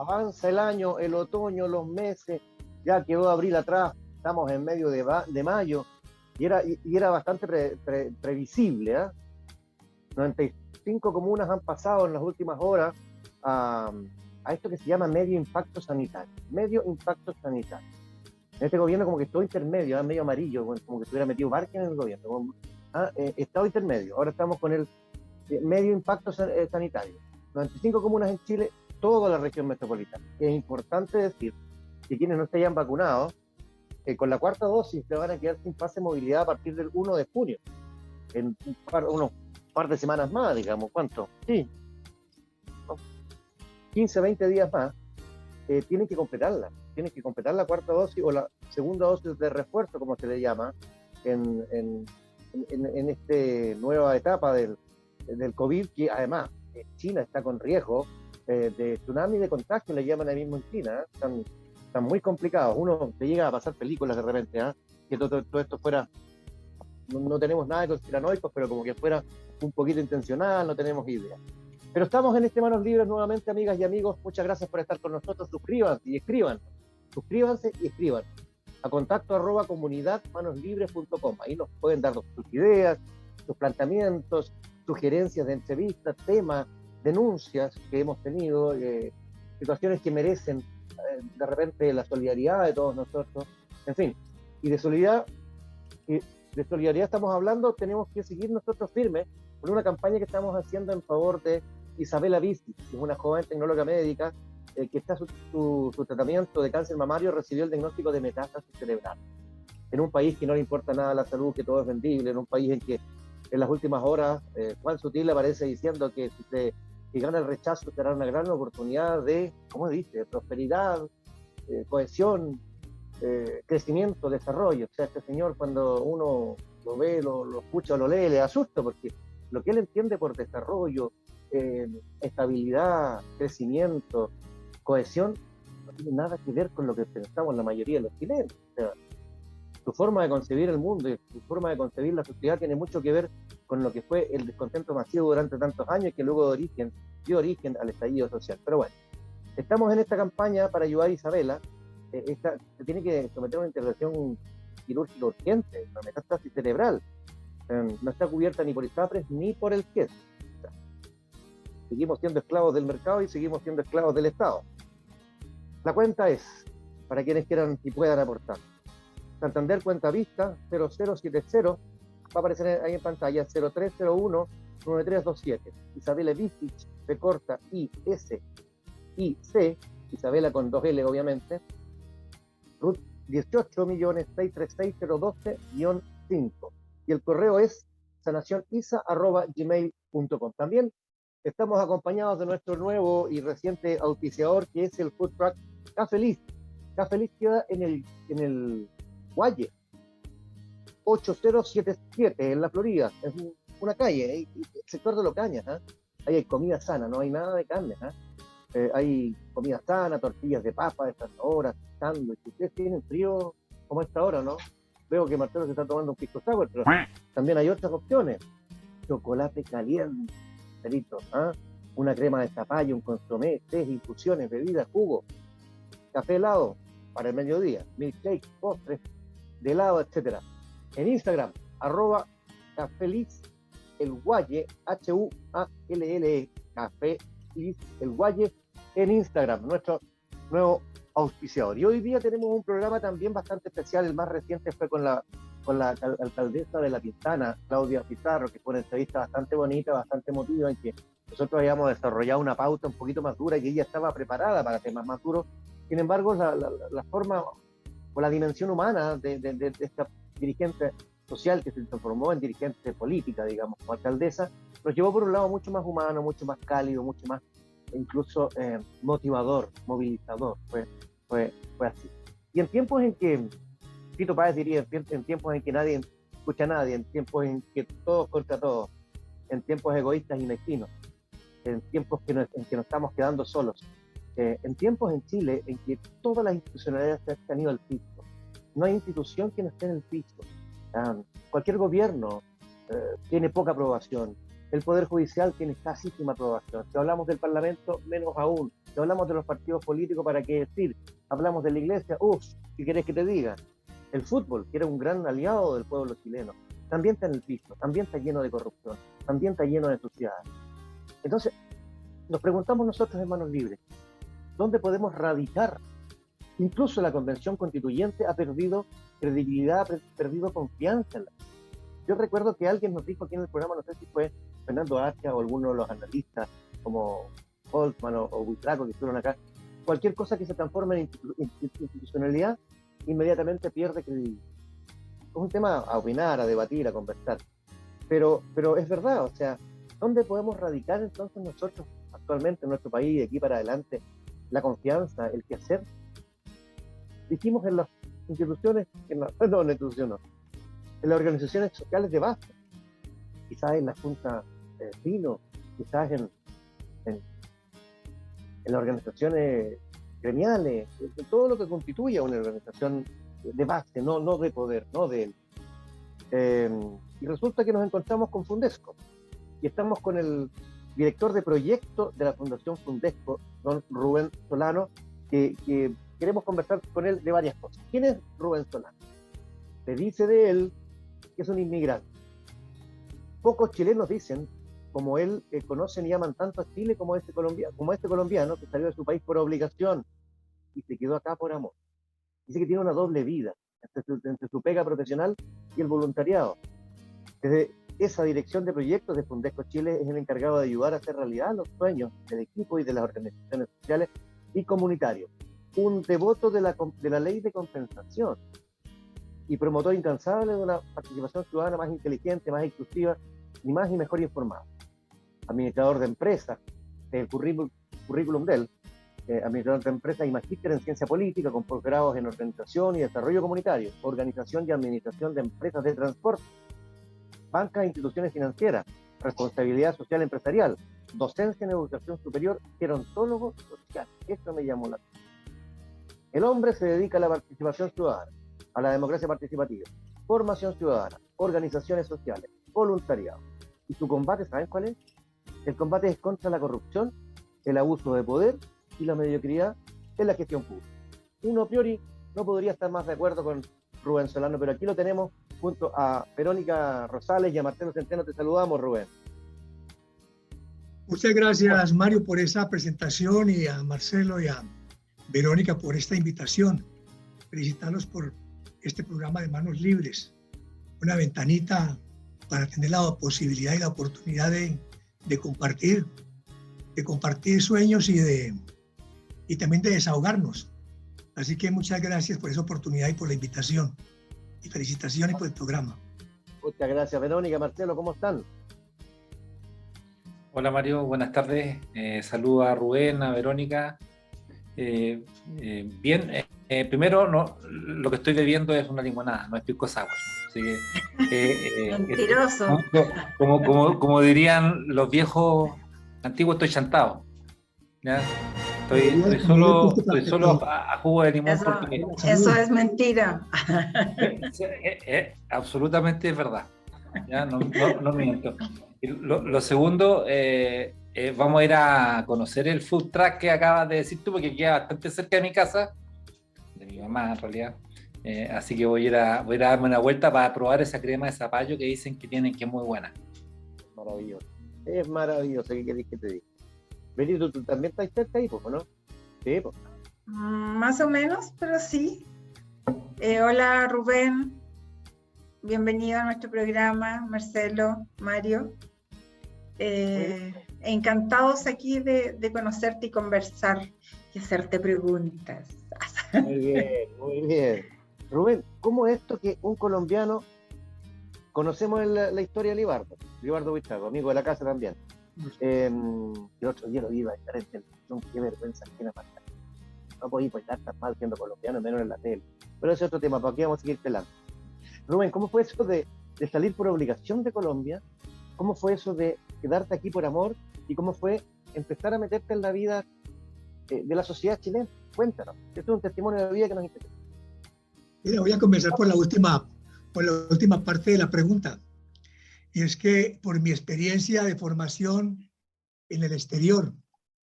avanza el año, el otoño, los meses, ya quedó abril atrás, estamos en medio de mayo, y era bastante previsible, ¿eh? 95 comunas han pasado en las últimas horas a, a esto que se llama medio impacto sanitario. Medio impacto sanitario. En este gobierno como que todo intermedio, ¿eh? Medio amarillo, como que estuviera metido Barque en el gobierno. Estado intermedio. Ahora estamos con el medio impacto sanitario. 95 comunas en Chile, toda la región metropolitana. Es importante decir que quienes no se hayan vacunado, con la cuarta dosis se van a quedar sin pase de movilidad a partir del 1 de junio. En unos par de semanas más, digamos. ¿Cuánto? Sí, 15, 20 días más. Tienen que completarla. Tienen que completar la cuarta dosis o la segunda dosis de refuerzo, como se le llama, en esta nueva etapa del COVID, que además China está con riesgo de tsunami de contagio, le llaman ahí mismo en China. Están muy complicados. Uno te llega a pasar películas de repente, que todo esto fuera, no tenemos nada de conspiranoicos, pero como que fuera un poquito intencional, no tenemos idea. Pero estamos en este Manos Libres nuevamente, amigas y amigos. Muchas gracias por estar con nosotros. Suscríbanse y escriban. Suscríbanse y escriban a contacto@comunidadmanoslibres.com. Ahí nos pueden dar sus ideas, sus planteamientos, sugerencias de entrevistas, temas, denuncias que hemos tenido, situaciones que merecen de repente la solidaridad de todos nosotros. En fin, y de solidaridad estamos hablando. Tenemos que seguir nosotros firmes con una campaña que estamos haciendo en favor de Isabela Vissi, que es una joven tecnóloga médica que está su tratamiento de cáncer mamario, recibió el diagnóstico de metástasis cerebral. En un país que no le importa nada la salud, que todo es vendible, en un país en que en las últimas horas Juan Sutil aparece diciendo que si gana el rechazo será una gran oportunidad de, ¿cómo dice?, de prosperidad, cohesión, crecimiento, desarrollo. O sea, este señor, cuando uno lo ve, lo escucha o lo lee, le asusta, porque lo que él entiende por desarrollo, estabilidad, crecimiento, cohesión, no tiene nada que ver con lo que pensamos la mayoría de los chilenos. O sea, su forma de concebir el mundo y su forma de concebir la sociedad tiene mucho que ver con lo que fue el descontento masivo durante tantos años, que luego dio origen al estallido social. Pero bueno, estamos en esta campaña para ayudar a Isabela. Se tiene que someter a una intervención quirúrgica urgente, una metástasis cerebral. No está cubierta ni por ISAPRES ni por el CIES. O sea, seguimos siendo esclavos del mercado y seguimos siendo esclavos del Estado. La cuenta es, para quienes quieran y puedan aportar, Santander cuenta vista 0070, va a aparecer ahí en pantalla, 0301-9327. Isabela Visich, se corta I-S-I-C, Isabela con 2L obviamente, RUT 18.636.012-5. Y el correo es sanacionisa@gmail.com. También estamos acompañados de nuestro nuevo y reciente auspiciador, que es el food truck Café Liz. Café Liz queda en el Guaye 8077 en la Florida. Es una calle, el sector de Locaña. Ahí hay comida sana, no hay nada de carne. Hay comida sana, tortillas de papa de estas horas, sándwiches. Ustedes tienen frío como esta hora, ¿no? Veo que Marcelo se está tomando un pisco sour, pero también hay otras opciones. Chocolate caliente, una crema de zapallo, un consomé, tés, infusiones, bebidas, jugo, café helado para el mediodía, milkshake, postres de helado, etcétera. En Instagram, @Café el Guaye, HUALLE, Café Liz el Guaye, en Instagram, nuestro nuevo auspiciador. Y hoy día tenemos un programa también bastante especial. El más reciente fue con la alcaldesa de La Pintana, Claudia Pizarro, que fue una entrevista bastante bonita, bastante emotiva, en que nosotros habíamos desarrollado una pauta un poquito más dura y ella estaba preparada para temas más duros. Sin embargo, la forma o la dimensión humana de esta dirigente social que se transformó en dirigente política, digamos, como alcaldesa, nos llevó por un lado mucho más humano, mucho más cálido, mucho más incluso motivador, movilizador. Fue así. Y en tiempos en que, Tito Páez diría, en tiempos en que nadie escucha a nadie, en tiempos en que todos contra todos, en tiempos egoístas y mezquinos, en tiempos en que nos estamos quedando solos, en tiempos en Chile en que todas las institucionalidades se han ido al piso. No hay institución que no esté en el piso. Cualquier gobierno tiene poca aprobación. El Poder Judicial tiene escasísima aprobación. Si hablamos del Parlamento, menos aún. Si hablamos de los partidos políticos, ¿para qué decir? Hablamos de la iglesia, ¿qué querés que te diga? El fútbol, que era un gran aliado del pueblo chileno, también está en el piso, también está lleno de corrupción, también está lleno de suciedad. Entonces, nos preguntamos nosotros, hermanos libres, ¿dónde podemos radicar? Incluso la Convención Constituyente ha perdido credibilidad, ha perdido confianza en la. Yo recuerdo que alguien nos dijo aquí en el programa, no sé si fue Fernando Arcia o alguno de los analistas, como Holtzman o Buitrago, que estuvieron acá, cualquier cosa que se transforme en institucionalidad, inmediatamente pierde credibilidad. Es un tema a opinar, a debatir, a conversar. Pero es verdad, o sea, ¿dónde podemos radicar entonces nosotros actualmente en nuestro país, de aquí para adelante, la confianza, el quehacer? Dijimos en las instituciones, en las organizaciones sociales de base, quizás en la Junta de Vecinos, quizás en las organizaciones gremiales, en todo lo que constituye una organización de base, no de poder, no de él. Y resulta que nos encontramos con Fundesco, y estamos con el director de proyecto de la Fundación Fundesco, don Rubén Solano, que queremos conversar con él de varias cosas. ¿Quién es Rubén Solano? Se dice de él que es un inmigrante. Pocos chilenos dicen, como él, conocen y aman tanto a Chile como este colombiano que salió de su país por obligación y se quedó acá por amor. Dice que tiene una doble vida entre su pega profesional y el voluntariado. Desde esa dirección de proyectos de Fundesco Chile es el encargado de ayudar a hacer realidad los sueños del equipo y de las organizaciones sociales y comunitarios. Un devoto de la ley de compensación y promotor incansable de una participación ciudadana más inteligente, más inclusiva y más y mejor informada. Administrador de empresas, el currículum de él, administrador de empresas y magíster en ciencia política con posgrados en organización y desarrollo comunitario, organización y administración de empresas de transporte, bancas e instituciones financieras, responsabilidad social empresarial, docencia en educación superior, gerontólogo social. Esto me llamó la atención. El hombre se dedica a la participación ciudadana, a la democracia participativa, formación ciudadana, organizaciones sociales, voluntariado. Y su combate, ¿saben cuál es? El combate es contra la corrupción, el abuso de poder y la mediocridad en la gestión pública. Uno a priori no podría estar más de acuerdo con Rubén Solano, pero aquí lo tenemos junto a Verónica Rosales y a Marcelo Centeno. Te saludamos, Rubén. Muchas gracias, Mario, por esa presentación, y a Marcelo y a Verónica por esta invitación. Felicitarlos por este programa de Manos Libres, una ventanita para tener la posibilidad y la oportunidad de compartir sueños y también de desahogarnos. Así que muchas gracias por esa oportunidad y por la invitación. Y felicitaciones por el programa. Muchas gracias, Verónica. Marcelo, ¿cómo están? Hola, Mario, buenas tardes. Saludo a Rubén, a Verónica. Bien, primero lo que estoy bebiendo es una limonada, no es pisco sour. Así que, mentiroso. Como dirían los viejos antiguos, estoy chantado. ¿Ya? Estoy solo a jugo de limón. Eso es mentira. Absolutamente es verdad. ¿Ya? No miento. Lo segundo, vamos a ir a conocer el food truck que acabas de decir tú, porque queda bastante cerca de mi casa, de mi mamá en realidad. Así que voy a ir a darme una vuelta para probar esa crema de zapallo que dicen que tienen, que es muy buena. Maravilloso. Es maravilloso. ¿Qué querés que te diga? Benito, tú también estás cerca ahí, ¿no? Sí, pues. Más o menos, pero sí. Hola, Rubén. Bienvenido a nuestro programa, Marcelo, Mario. Encantados aquí de conocerte y conversar y hacerte preguntas. Muy bien, muy bien. Rubén, ¿cómo es esto que un colombiano, conocemos la historia de Libardo Buitrago, amigo de la casa también? El otro día lo iba a estar en televisión, qué vergüenza que era pasar. No podía estar tan mal siendo colombiano, menos en la tele. Pero ese es otro tema, ¿para qué vamos a seguir pelando? Rubén, ¿cómo fue eso de salir por obligación de Colombia? ¿Cómo fue eso de quedarte aquí por amor? ¿Y cómo fue empezar a meterte en la vida de la sociedad chilena? Cuéntanos. Esto es un testimonio de vida que nos interesa. Mira, voy a comenzar por la última parte de la pregunta. Y es que por mi experiencia de formación en el exterior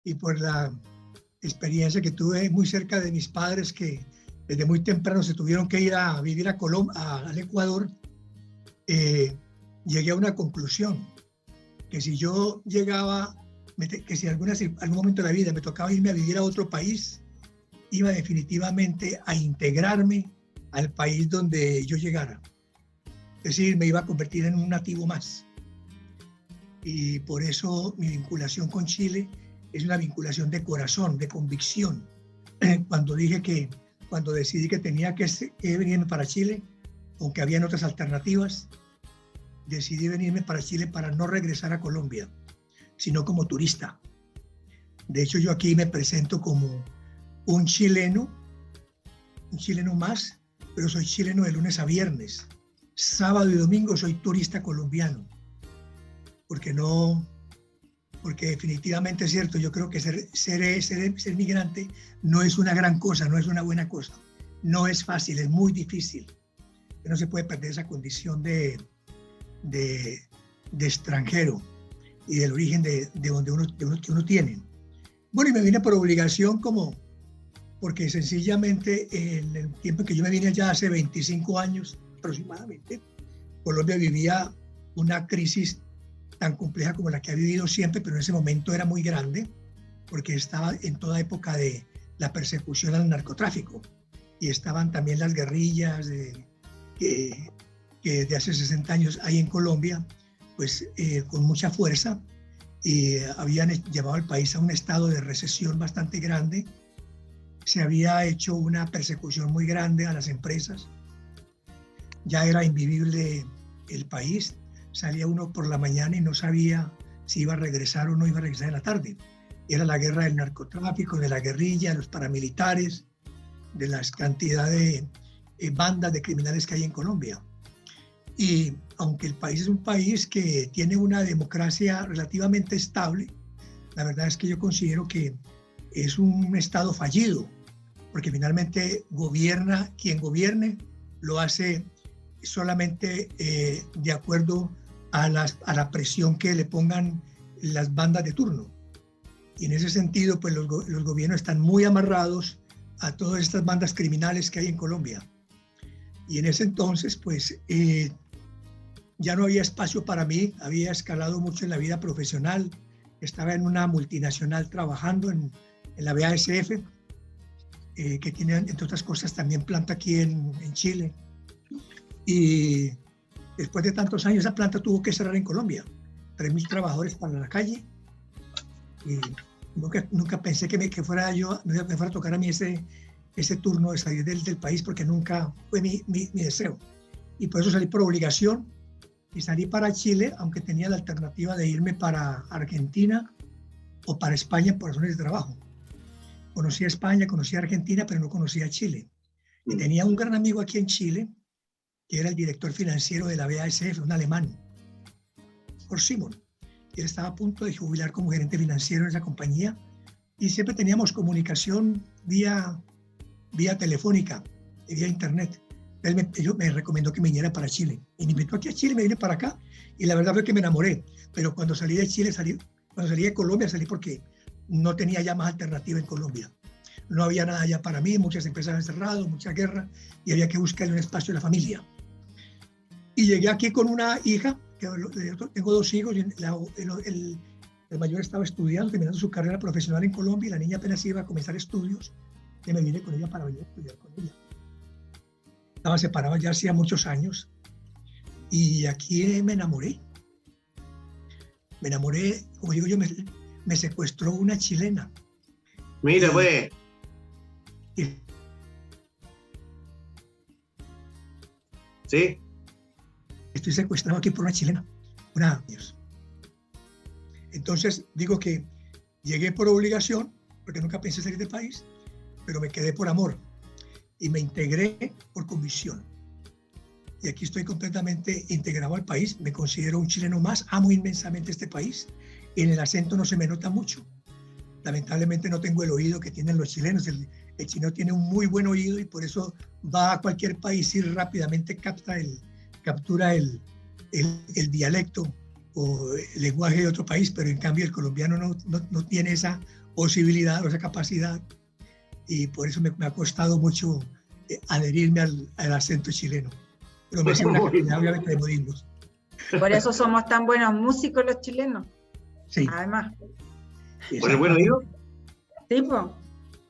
y por la experiencia que tuve muy cerca de mis padres que desde muy temprano se tuvieron que ir a vivir a al Ecuador, llegué a una conclusión, que si yo llegaba, que si algún momento de la vida me tocaba irme a vivir a otro país, iba definitivamente a integrarme al país donde yo llegara. Es decir, me iba a convertir en un nativo más. Y por eso mi vinculación con Chile es una vinculación de corazón, de convicción. Cuando decidí que tenía que venirme para Chile, aunque habían otras alternativas, decidí venirme para Chile para no regresar a Colombia, sino como turista. De hecho, yo aquí me presento como un chileno más, pero soy chileno de lunes a viernes. Sábado y domingo soy turista colombiano. Porque definitivamente es cierto, yo creo que ser migrante no es una gran cosa, no es una buena cosa. No es fácil, es muy difícil. No se puede perder esa condición de extranjero y del origen de donde uno tiene. Bueno, y me vine por obligación porque sencillamente en el tiempo que yo me vine allá hace 25 años aproximadamente, Colombia vivía una crisis tan compleja como la que ha vivido siempre, pero en ese momento era muy grande, porque estaba en toda época de la persecución al narcotráfico, y estaban también las guerrillas que de hace 60 años hay en Colombia, pues con mucha fuerza, y habían llevado al país a un estado de recesión bastante grande. Se había hecho una persecución muy grande a las empresas, ya era invivible el país. Salía uno por la mañana y no sabía si iba a regresar o no iba a regresar en la tarde. Era la guerra del narcotráfico, de la guerrilla, de los paramilitares, de las cantidades de bandas de criminales que hay en Colombia. Y aunque el país es un país que tiene una democracia relativamente estable, la verdad es que yo considero que es un estado fallido, porque finalmente quien gobierne lo hace solamente de acuerdo a la presión que le pongan las bandas de turno. Y en ese sentido, pues los gobiernos están muy amarrados a todas estas bandas criminales que hay en Colombia. Y en ese entonces, pues ya no había espacio para mí, había escalado mucho en la vida profesional, estaba en una multinacional trabajando en la BASF, que tiene, entre otras cosas, también planta aquí en Chile. Y después de tantos años, esa planta tuvo que cerrar en Colombia. 3.000 trabajadores para la calle. Y nunca pensé que fuera a tocar a mí ese turno de salir del país, porque nunca fue mi deseo. Y por eso salí por obligación y salí para Chile, aunque tenía la alternativa de irme para Argentina o para España por razones de trabajo. Conocí a España, conocí a Argentina, pero no conocía a Chile. Y tenía un gran amigo aquí en Chile, que era el director financiero de la BASF, un alemán, Horst Simon. Él estaba a punto de jubilar como gerente financiero en esa compañía y siempre teníamos comunicación vía telefónica y vía internet. Él me recomendó que me viniera para Chile y me invitó aquí a Chile, me vine para acá y la verdad fue que me enamoré. Pero cuando salí de Chile, cuando salí de Colombia, salí porque no tenía ya más alternativa en Colombia. No había nada ya para mí, muchas empresas habían cerrado, mucha guerra y había que buscarle un espacio a la familia. Y llegué aquí con una hija, tengo 2 hijos, y el mayor estaba estudiando, terminando su carrera profesional en Colombia, y la niña apenas iba a comenzar estudios, y me vine con ella para venir a estudiar con ella. Estaba separado ya hacía muchos años, y aquí me enamoré. Me enamoré, como digo yo, me secuestró una chilena. Mira, pues. Sí. Estoy secuestrado aquí por una chilena. Entonces digo que llegué por obligación, porque nunca pensé salir del país, pero me quedé por amor y me integré por convicción. Y aquí estoy completamente integrado al país, me considero un chileno más, amo inmensamente este país, y en el acento no se me nota mucho. Lamentablemente no tengo el oído que tienen los chilenos, el chileno tiene un muy buen oído y por eso va a cualquier país y rápidamente captura el dialecto o el lenguaje de otro país, pero en cambio el colombiano no tiene esa posibilidad o esa capacidad, y por eso me ha costado mucho adherirme al acento chileno. Pero me hice una cantidad, obviamente, de modismos. Por eso somos tan buenos músicos los chilenos. Sí. Además. ¿Por el buen oído? ¿Tipo?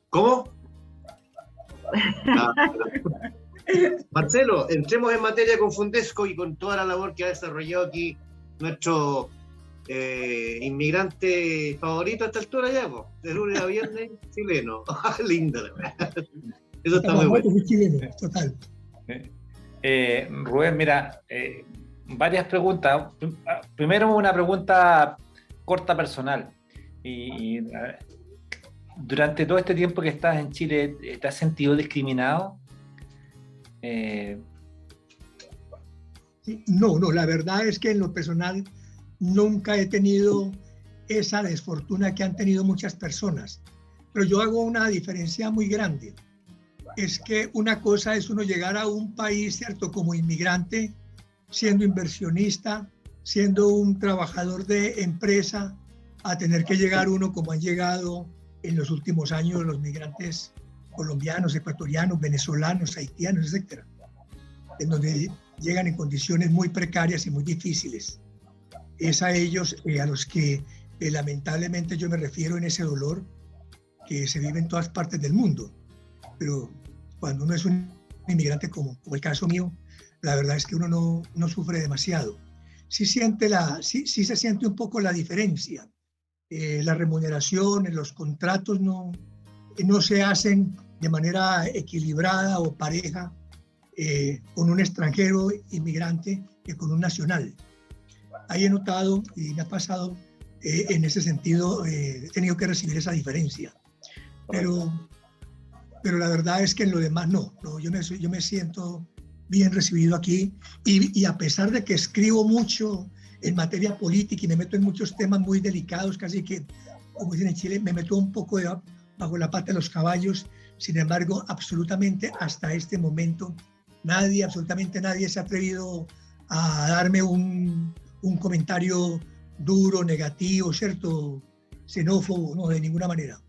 ¿Cómo? Marcelo, entremos en materia con Fundesco y con toda la labor que ha desarrollado aquí nuestro inmigrante favorito a esta altura ya, po, de lunes a viernes, chileno. Linda la verdad. Eso está muy bueno. Chileno, total. Rubén, mira, varias preguntas. Primero una pregunta corta personal. Durante todo este tiempo que estás en Chile, ¿te has sentido discriminado? No, la verdad es que en lo personal nunca he tenido esa desfortuna que han tenido muchas personas, pero yo hago una diferencia muy grande. Es que una cosa es uno llegar a un país, ¿cierto?, como inmigrante, siendo inversionista, siendo un trabajador de empresa, a tener que llegar uno como han llegado en los últimos años los migrantes colombianos, ecuatorianos, venezolanos, haitianos, etcétera, en donde llegan en condiciones muy precarias y muy difíciles. Es a ellos a los que lamentablemente yo me refiero en ese dolor que se vive en todas partes del mundo. Pero cuando uno es un inmigrante como el caso mío, la verdad es que uno no sufre demasiado. Sí se siente un poco la diferencia. La remuneración, los contratos no se hacen de manera equilibrada o pareja con un extranjero inmigrante que con un nacional. Ahí he notado y me ha pasado en ese sentido, he tenido que recibir esa diferencia. Pero la verdad es que en lo demás no, yo me siento bien recibido aquí y a pesar de que escribo mucho en materia política y me meto en muchos temas muy delicados, casi que, como dicen en Chile, me meto un poco bajo la pata de los caballos. Sin embargo, absolutamente hasta este momento, absolutamente nadie se ha atrevido a darme un comentario duro, negativo, ¿cierto? Xenófobo, no, de ninguna manera.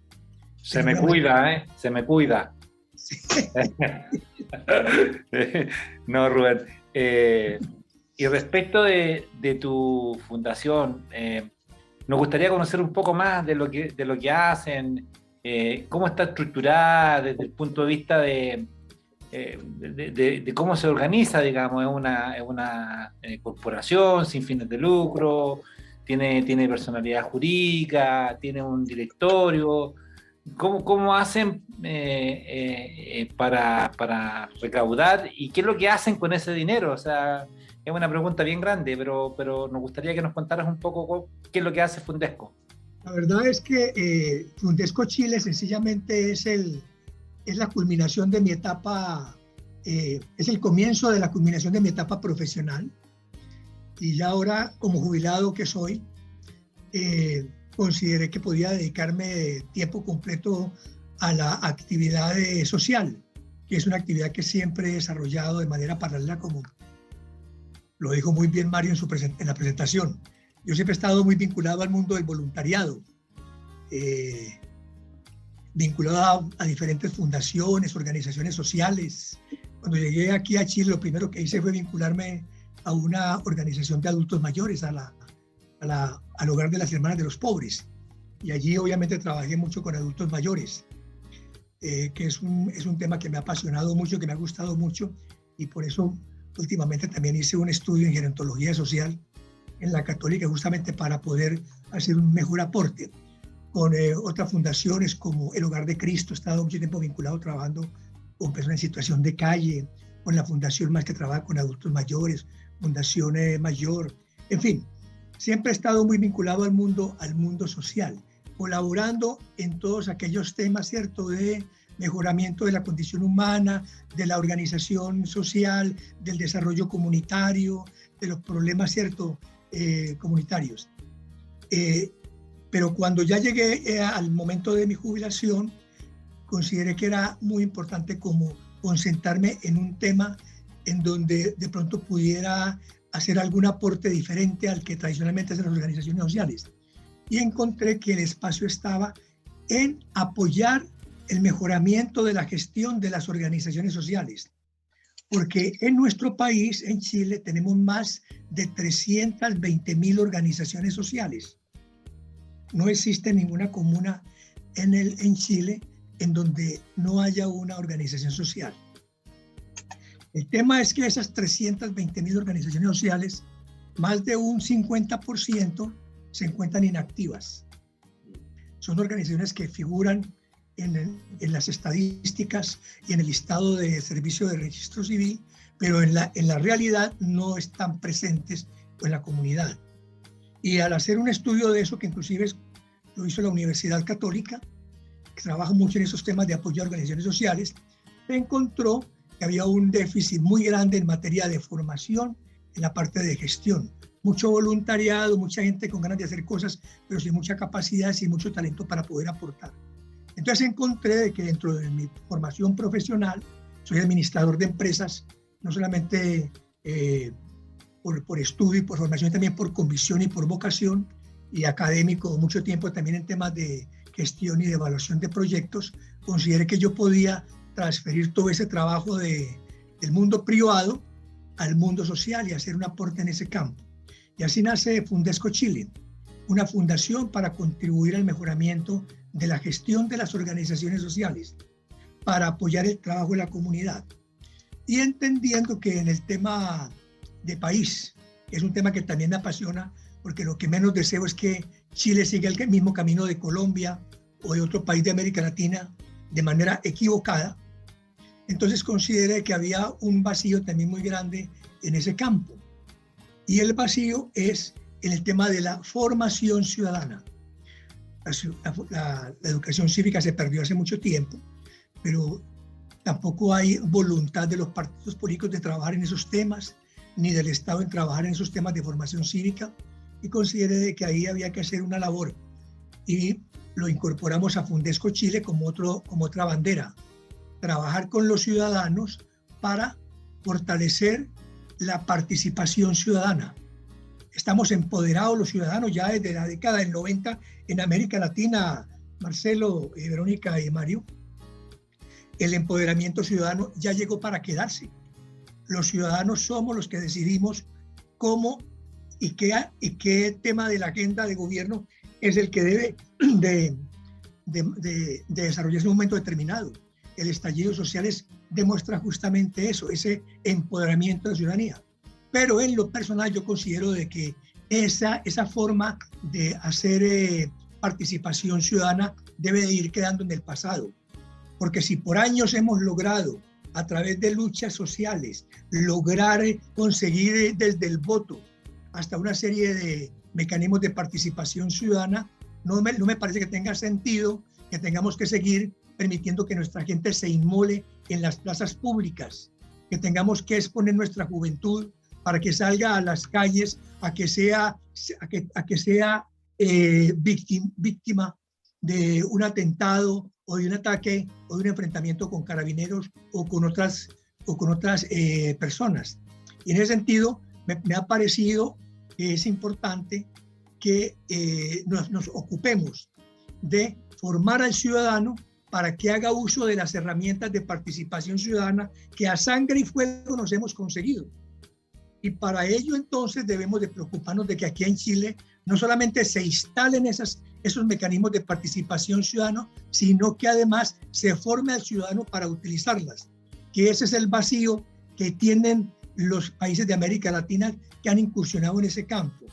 Se me cuida, se me cuida. Sí. No, Rubén. Y respecto de tu fundación, nos gustaría conocer un poco más de lo que hacen, cómo está estructurada desde el punto de vista de cómo se organiza, digamos. Es una corporación sin fines de lucro, tiene personalidad jurídica, tiene un directorio. ¿Cómo hacen para recaudar y qué es lo que hacen con ese dinero? O sea, es una pregunta bien grande, pero nos gustaría que nos contaras un poco qué es lo que hace Fundesco. La verdad es que Fundesco Chile sencillamente es la culminación de mi etapa, es el comienzo de la culminación de mi etapa profesional. Y ya ahora, como jubilado que soy, consideré que podía dedicarme tiempo completo a la actividad social, que es una actividad que siempre he desarrollado de manera paralela, como lo dijo muy bien Mario en la presentación. Yo siempre he estado muy vinculado al mundo del voluntariado, vinculado a diferentes fundaciones, organizaciones sociales. Cuando llegué aquí a Chile, lo primero que hice fue vincularme a una organización de adultos mayores, al hogar de las hermanas de los pobres. Y allí obviamente trabajé mucho con adultos mayores, que es un tema que me ha apasionado mucho, que me ha gustado mucho, y por eso últimamente también hice un estudio en gerontología social en la Católica, justamente para poder hacer un mejor aporte. Con otras fundaciones como el Hogar de Cristo, he estado mucho tiempo vinculado trabajando con personas en situación de calle, con la Fundación Más, que trabaja con adultos mayores, Fundación Mayor, en fin. Siempre he estado muy vinculado al mundo social, colaborando en todos aquellos temas, ¿cierto?, de mejoramiento de la condición humana, de la organización social, del desarrollo comunitario, de los problemas, ¿cierto?, comunitarios. Pero cuando ya llegué al momento de mi jubilación, consideré que era muy importante como concentrarme en un tema en donde de pronto pudiera hacer algún aporte diferente al que tradicionalmente hacen las organizaciones sociales. Y encontré que el espacio estaba en apoyar el mejoramiento de la gestión de las organizaciones sociales. Porque en nuestro país, en Chile, tenemos más de 320.000 organizaciones sociales. No existe ninguna comuna en Chile en donde no haya una organización social. El tema es que esas 320.000 organizaciones sociales, más de un 50% se encuentran inactivas. Son organizaciones que figuran en las estadísticas y en el listado de servicio de registro civil, pero en la realidad no están presentes en la comunidad. Y al hacer un estudio de eso, que inclusive lo hizo la Universidad Católica, que trabaja mucho en esos temas de apoyo a organizaciones sociales, se encontró que había un déficit muy grande en materia de formación en la parte de gestión. Mucho voluntariado, mucha gente con ganas de hacer cosas, pero sin mucha capacidad, sin mucho talento para poder aportar. Entonces encontré de que dentro de mi formación profesional, soy administrador de empresas, no solamente por estudio y por formación, también por convicción y por vocación, y académico mucho tiempo también en temas de gestión y de evaluación de proyectos. Consideré que yo podía transferir todo ese trabajo del mundo privado al mundo social y hacer un aporte en ese campo. Y así nace Fundesco Chile, una fundación para contribuir al mejoramiento de la gestión de las organizaciones sociales, para apoyar el trabajo de la comunidad. Y entendiendo que en el tema de país, que es un tema que también me apasiona, porque lo que menos deseo es que Chile siga el mismo camino de Colombia o de otro país de América Latina de manera equivocada. Entonces consideré que había un vacío también muy grande en ese campo. Y el vacío es en el tema de la formación ciudadana. La educación cívica se perdió hace mucho tiempo, pero tampoco hay voluntad de los partidos políticos de trabajar en esos temas, ni del Estado en trabajar en esos temas de formación cívica, y consideré que ahí había que hacer una labor. Y lo incorporamos a Fundesco Chile como otra bandera, trabajar con los ciudadanos para fortalecer la participación ciudadana. Estamos empoderados los ciudadanos ya desde la década del 90 en América Latina, Marcelo, Verónica y Mario. El empoderamiento ciudadano ya llegó para quedarse. Los ciudadanos somos los que decidimos cómo y qué tema de la agenda de gobierno es el que debe de desarrollarse en un momento determinado. El estallido social demuestra justamente eso, ese empoderamiento de la ciudadanía. Pero en lo personal yo considero de que esa forma de hacer participación ciudadana debe de ir quedando en el pasado. Porque si por años hemos logrado, a través de luchas sociales, lograr conseguir desde el voto hasta una serie de mecanismos de participación ciudadana, no me parece que tenga sentido que tengamos que seguir permitiendo que nuestra gente se inmole en las plazas públicas, que tengamos que exponer nuestra juventud para que salga a las calles a que sea víctima de un atentado o de un ataque o de un enfrentamiento con carabineros o con otras personas. Y en ese sentido me ha parecido que es importante que nos ocupemos de formar al ciudadano para que haga uso de las herramientas de participación ciudadana que a sangre y fuego nos hemos conseguido. Y para ello entonces debemos de preocuparnos de que aquí en Chile no solamente se instalen esos mecanismos de participación ciudadana, sino que además se forme al ciudadano para utilizarlas, que ese es el vacío que tienen los países de América Latina que han incursionado en ese campo.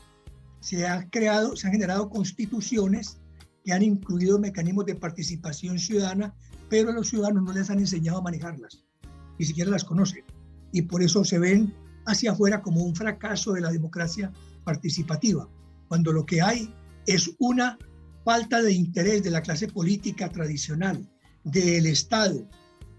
Se han generado constituciones que han incluido mecanismos de participación ciudadana, pero a los ciudadanos no les han enseñado a manejarlas, ni siquiera las conocen. Y por eso se ven hacia afuera como un fracaso de la democracia participativa, cuando lo que hay es una falta de interés de la clase política tradicional, del Estado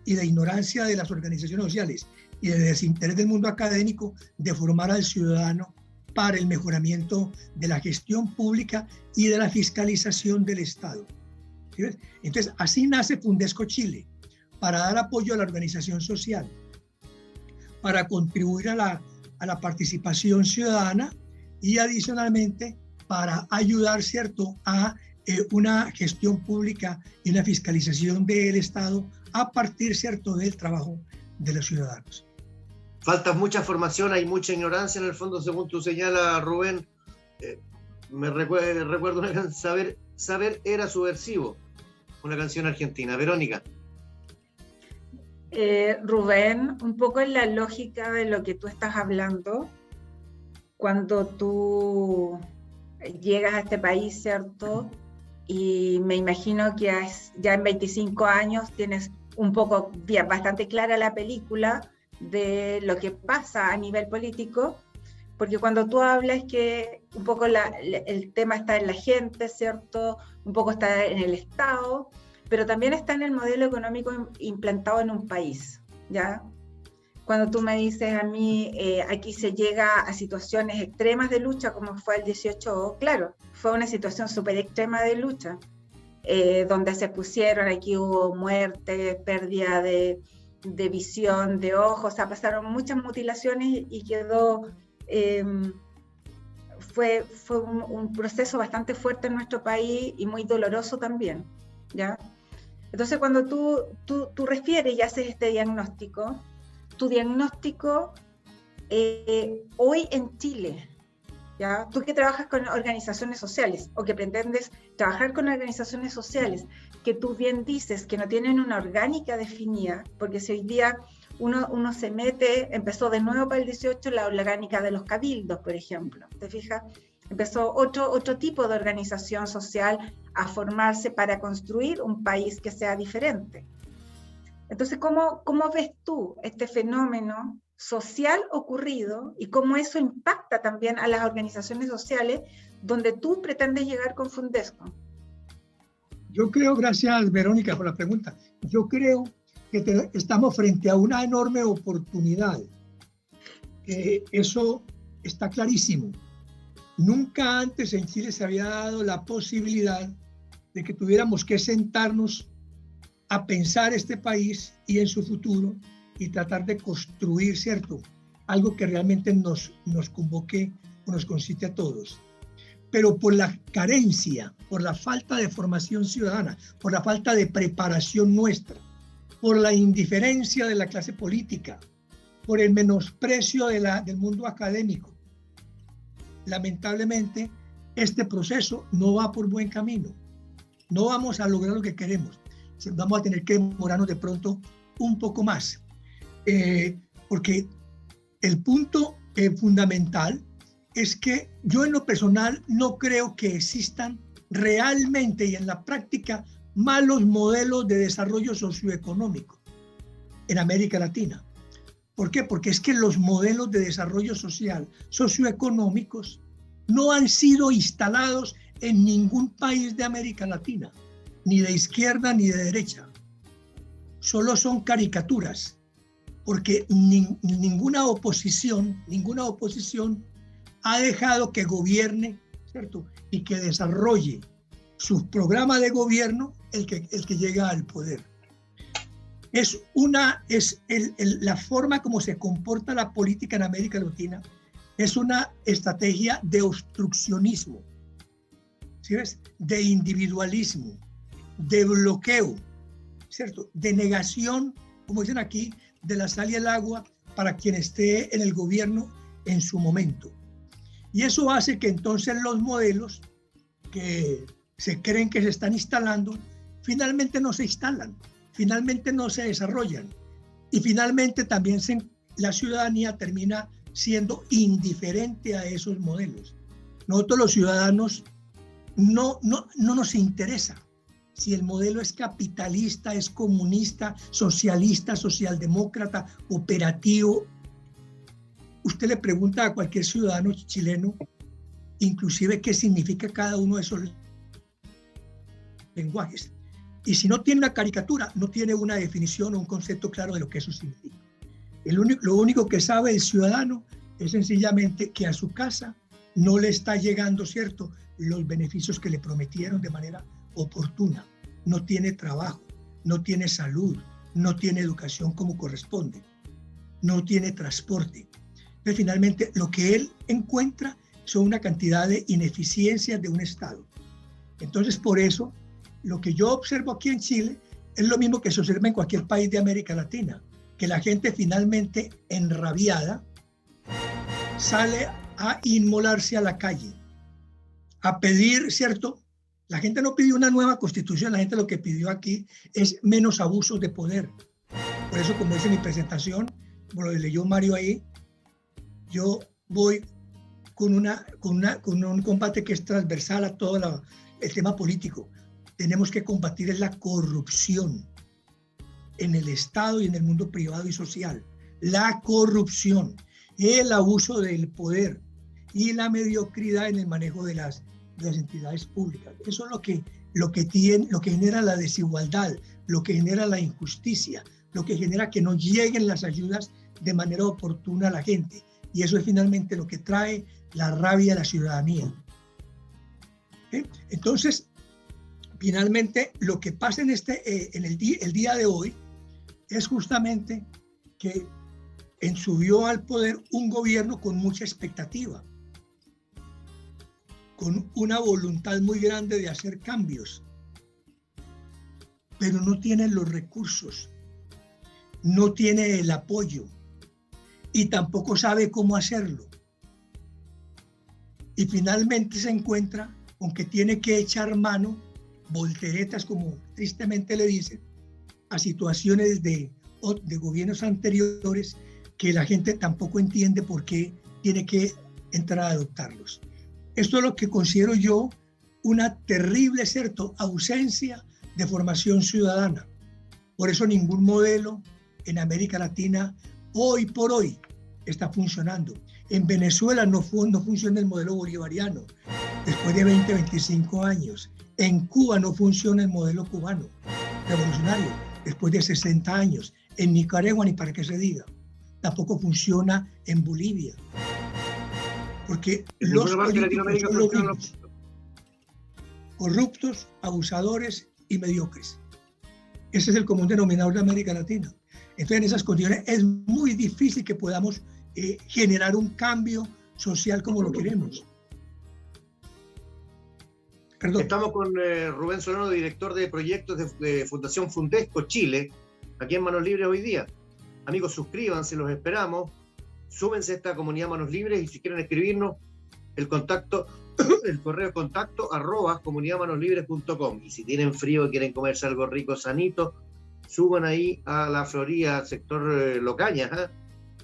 y de ignorancia de las organizaciones sociales y de desinterés del mundo académico de formar al ciudadano para el mejoramiento de la gestión pública y de la fiscalización del Estado. ¿Sí ves? Entonces, así nace Fundesco Chile, para dar apoyo a la organización social, para contribuir a la participación ciudadana y adicionalmente para ayudar, ¿cierto?, a una gestión pública y una fiscalización del Estado a partir, ¿cierto?, del trabajo de los ciudadanos. Falta mucha formación, hay mucha ignorancia en el fondo, según tú señalas, Rubén. Me recuerdo una canción, Saber era subversivo, una canción argentina. Verónica. Rubén, un poco en la lógica de lo que tú estás hablando, cuando tú llegas a este país, ¿cierto? Y me imagino que ya en 25 años tienes un poco, bastante clara la película de lo que pasa a nivel político, porque cuando tú hablas que un poco el tema está en la gente, ¿cierto? Un poco está en el Estado, pero también está en el modelo económico implantado en un país, ¿ya? Cuando tú me dices a mí, aquí se llega a situaciones extremas de lucha, como fue el 18, claro, fue una situación súper extrema de lucha, donde se pusieron, aquí hubo muerte, pérdida de visión, de ojos, o sea, pasaron muchas mutilaciones y quedó, fue un proceso bastante fuerte en nuestro país y muy doloroso también, ¿ya? Entonces, cuando tú refieres y haces este diagnóstico, tu diagnóstico hoy en Chile, ¿ya? Tú que trabajas con organizaciones sociales o que pretendes trabajar con organizaciones sociales, que tú bien dices que no tienen una orgánica definida, porque si hoy día uno se mete, empezó de nuevo para el 18 la orgánica de los cabildos, por ejemplo, ¿te fijas? Empezó otro tipo de organización social a formarse para construir un país que sea diferente. Entonces, ¿cómo ves tú este fenómeno social ocurrido y cómo eso impacta también a las organizaciones sociales donde tú pretendes llegar con Fundesco? Yo creo, gracias Verónica por la pregunta, yo creo que estamos frente a una enorme oportunidad. Eso está clarísimo. Nunca antes en Chile se había dado la posibilidad de que tuviéramos que sentarnos a pensar este país y en su futuro y tratar de construir, ¿cierto?, algo que realmente nos convoque o nos concite a todos. Pero por la carencia, por la falta de formación ciudadana, por la falta de preparación nuestra, por la indiferencia de la clase política, por el menosprecio del mundo académico, lamentablemente este proceso no va por buen camino. No vamos a lograr lo que queremos. Vamos a tener que demorarnos de pronto un poco más, porque el punto fundamental es que yo en lo personal no creo que existan realmente y en la práctica malos modelos de desarrollo socioeconómico en América Latina. ¿Por qué? Porque es que los modelos de desarrollo social, socioeconómicos, no han sido instalados en ningún país de América Latina, ni de izquierda ni de derecha. Solo son caricaturas, porque ninguna oposición ha dejado que gobierne, ¿cierto?, y que desarrolle su programa de gobierno el que llega al poder. La forma como se comporta la política en América Latina es una estrategia de obstruccionismo, ¿sí ves?, de individualismo, de bloqueo, ¿cierto?, de negación, como dicen aquí, de la sal y el agua para quien esté en el gobierno en su momento. Y eso hace que entonces los modelos que se creen que se están instalando, finalmente no se instalan, finalmente no se desarrollan. Y finalmente también la ciudadanía termina siendo indiferente a esos modelos. Nosotros los ciudadanos no nos interesa si el modelo es capitalista, es comunista, socialista, socialdemócrata, operativo. Usted le pregunta a cualquier ciudadano chileno, inclusive qué significa cada uno de esos lenguajes. Y si no tiene una caricatura, no tiene una definición o un concepto claro de lo que eso significa. Lo único que sabe el ciudadano es sencillamente que a su casa no le está llegando, ¿cierto?, los beneficios que le prometieron de manera oportuna. No tiene trabajo, no tiene salud, no tiene educación como corresponde, no tiene transporte. Entonces, finalmente, lo que él encuentra son una cantidad de ineficiencias de un Estado. Entonces, por eso, lo que yo observo aquí en Chile es lo mismo que se observa en cualquier país de América Latina, que la gente finalmente enrabiada sale a inmolarse a la calle, a pedir, ¿cierto? La gente no pidió una nueva constitución, la gente lo que pidió aquí es menos abusos de poder. Por eso, como dice mi presentación, como lo leyó Mario ahí, yo voy con un combate que es transversal a todo el tema político. Tenemos que combatir la corrupción en el Estado y en el mundo privado y social. La corrupción, el abuso del poder y la mediocridad en el manejo de las entidades públicas. Eso es lo que genera la desigualdad, lo que genera la injusticia, lo que genera que no lleguen las ayudas de manera oportuna a la gente. Y eso es finalmente lo que trae la rabia a la ciudadanía. ¿Sí? Entonces, finalmente, lo que pasa el día de hoy es justamente que subió al poder un gobierno con mucha expectativa, con una voluntad muy grande de hacer cambios, pero no tiene los recursos, no tiene el apoyo y tampoco sabe cómo hacerlo. Y finalmente se encuentra con que tiene que echar mano, volteretas como tristemente le dicen, a situaciones de gobiernos anteriores que la gente tampoco entiende por qué tiene que entrar a adoptarlos. Esto es lo que considero yo una terrible, ¿cierto?, ausencia de formación ciudadana. Por eso ningún modelo en América Latina hoy por hoy está funcionando. En Venezuela no funciona el modelo bolivariano después de 20, 25 años. En Cuba no funciona el modelo cubano revolucionario después de 60 años. En Nicaragua, ni para qué se diga. Tampoco funciona en Bolivia. Porque los políticos son los mismos. Corruptos, abusadores y mediocres. Ese es el común denominador de América Latina. Entonces, en esas condiciones es muy difícil que podamos generar un cambio social como lo queremos. Perdón. Estamos con Rubén Solano, director de proyectos de Fundación Fundesco Chile, aquí en Manos Libres hoy día. Amigos, suscríbanse, los esperamos. Súmense a esta comunidad Manos Libres y si quieren escribirnos, el correo contacto @comunidadmanoslibres.com. Y si tienen frío y quieren comerse algo rico, sanito, suban ahí a la Florida, sector Locaña,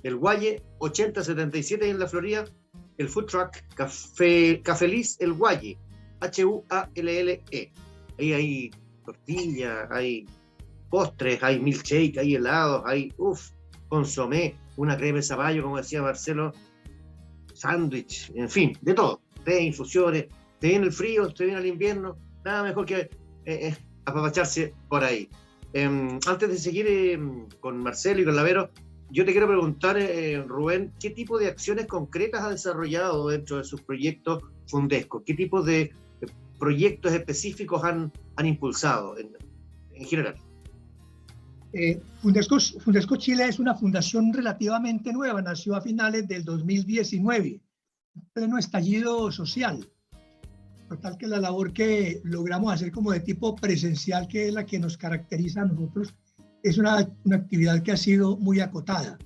el Guaye 8077 en la Florida, el food truck Cafeliz El Guaye, Hualle. Ahí hay tortillas, hay postres, hay milkshake, hay helados, hay consomé, una crema de zapallo, como decía Marcelo, sándwich, en fin, de todo. Té, infusiones, te viene el frío, te viene el invierno, nada mejor que apapacharse por ahí. Antes de seguir con Marcelo y con Lavero, yo te quiero preguntar, Rubén, ¿qué tipo de acciones concretas ha desarrollado dentro de sus proyectos Fundesco? ¿Qué tipo de proyectos específicos han impulsado en general? Fundesco Chile es una fundación relativamente nueva, nació a finales del 2019, en pleno estallido social. Total que la labor que logramos hacer como de tipo presencial, que es la que nos caracteriza a nosotros, es una actividad que ha sido muy acotada.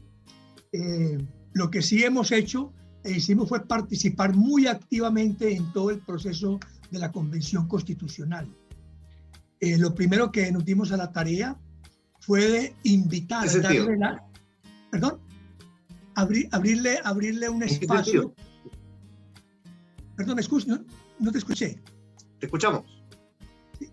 Lo que sí hemos hecho e hicimos fue participar muy activamente en todo el proceso de la Convención Constitucional. Lo primero que nos dimos a la tarea fue de invitar, abrirle un espacio. Perdón, no te escuché. Te escuchamos. Sí.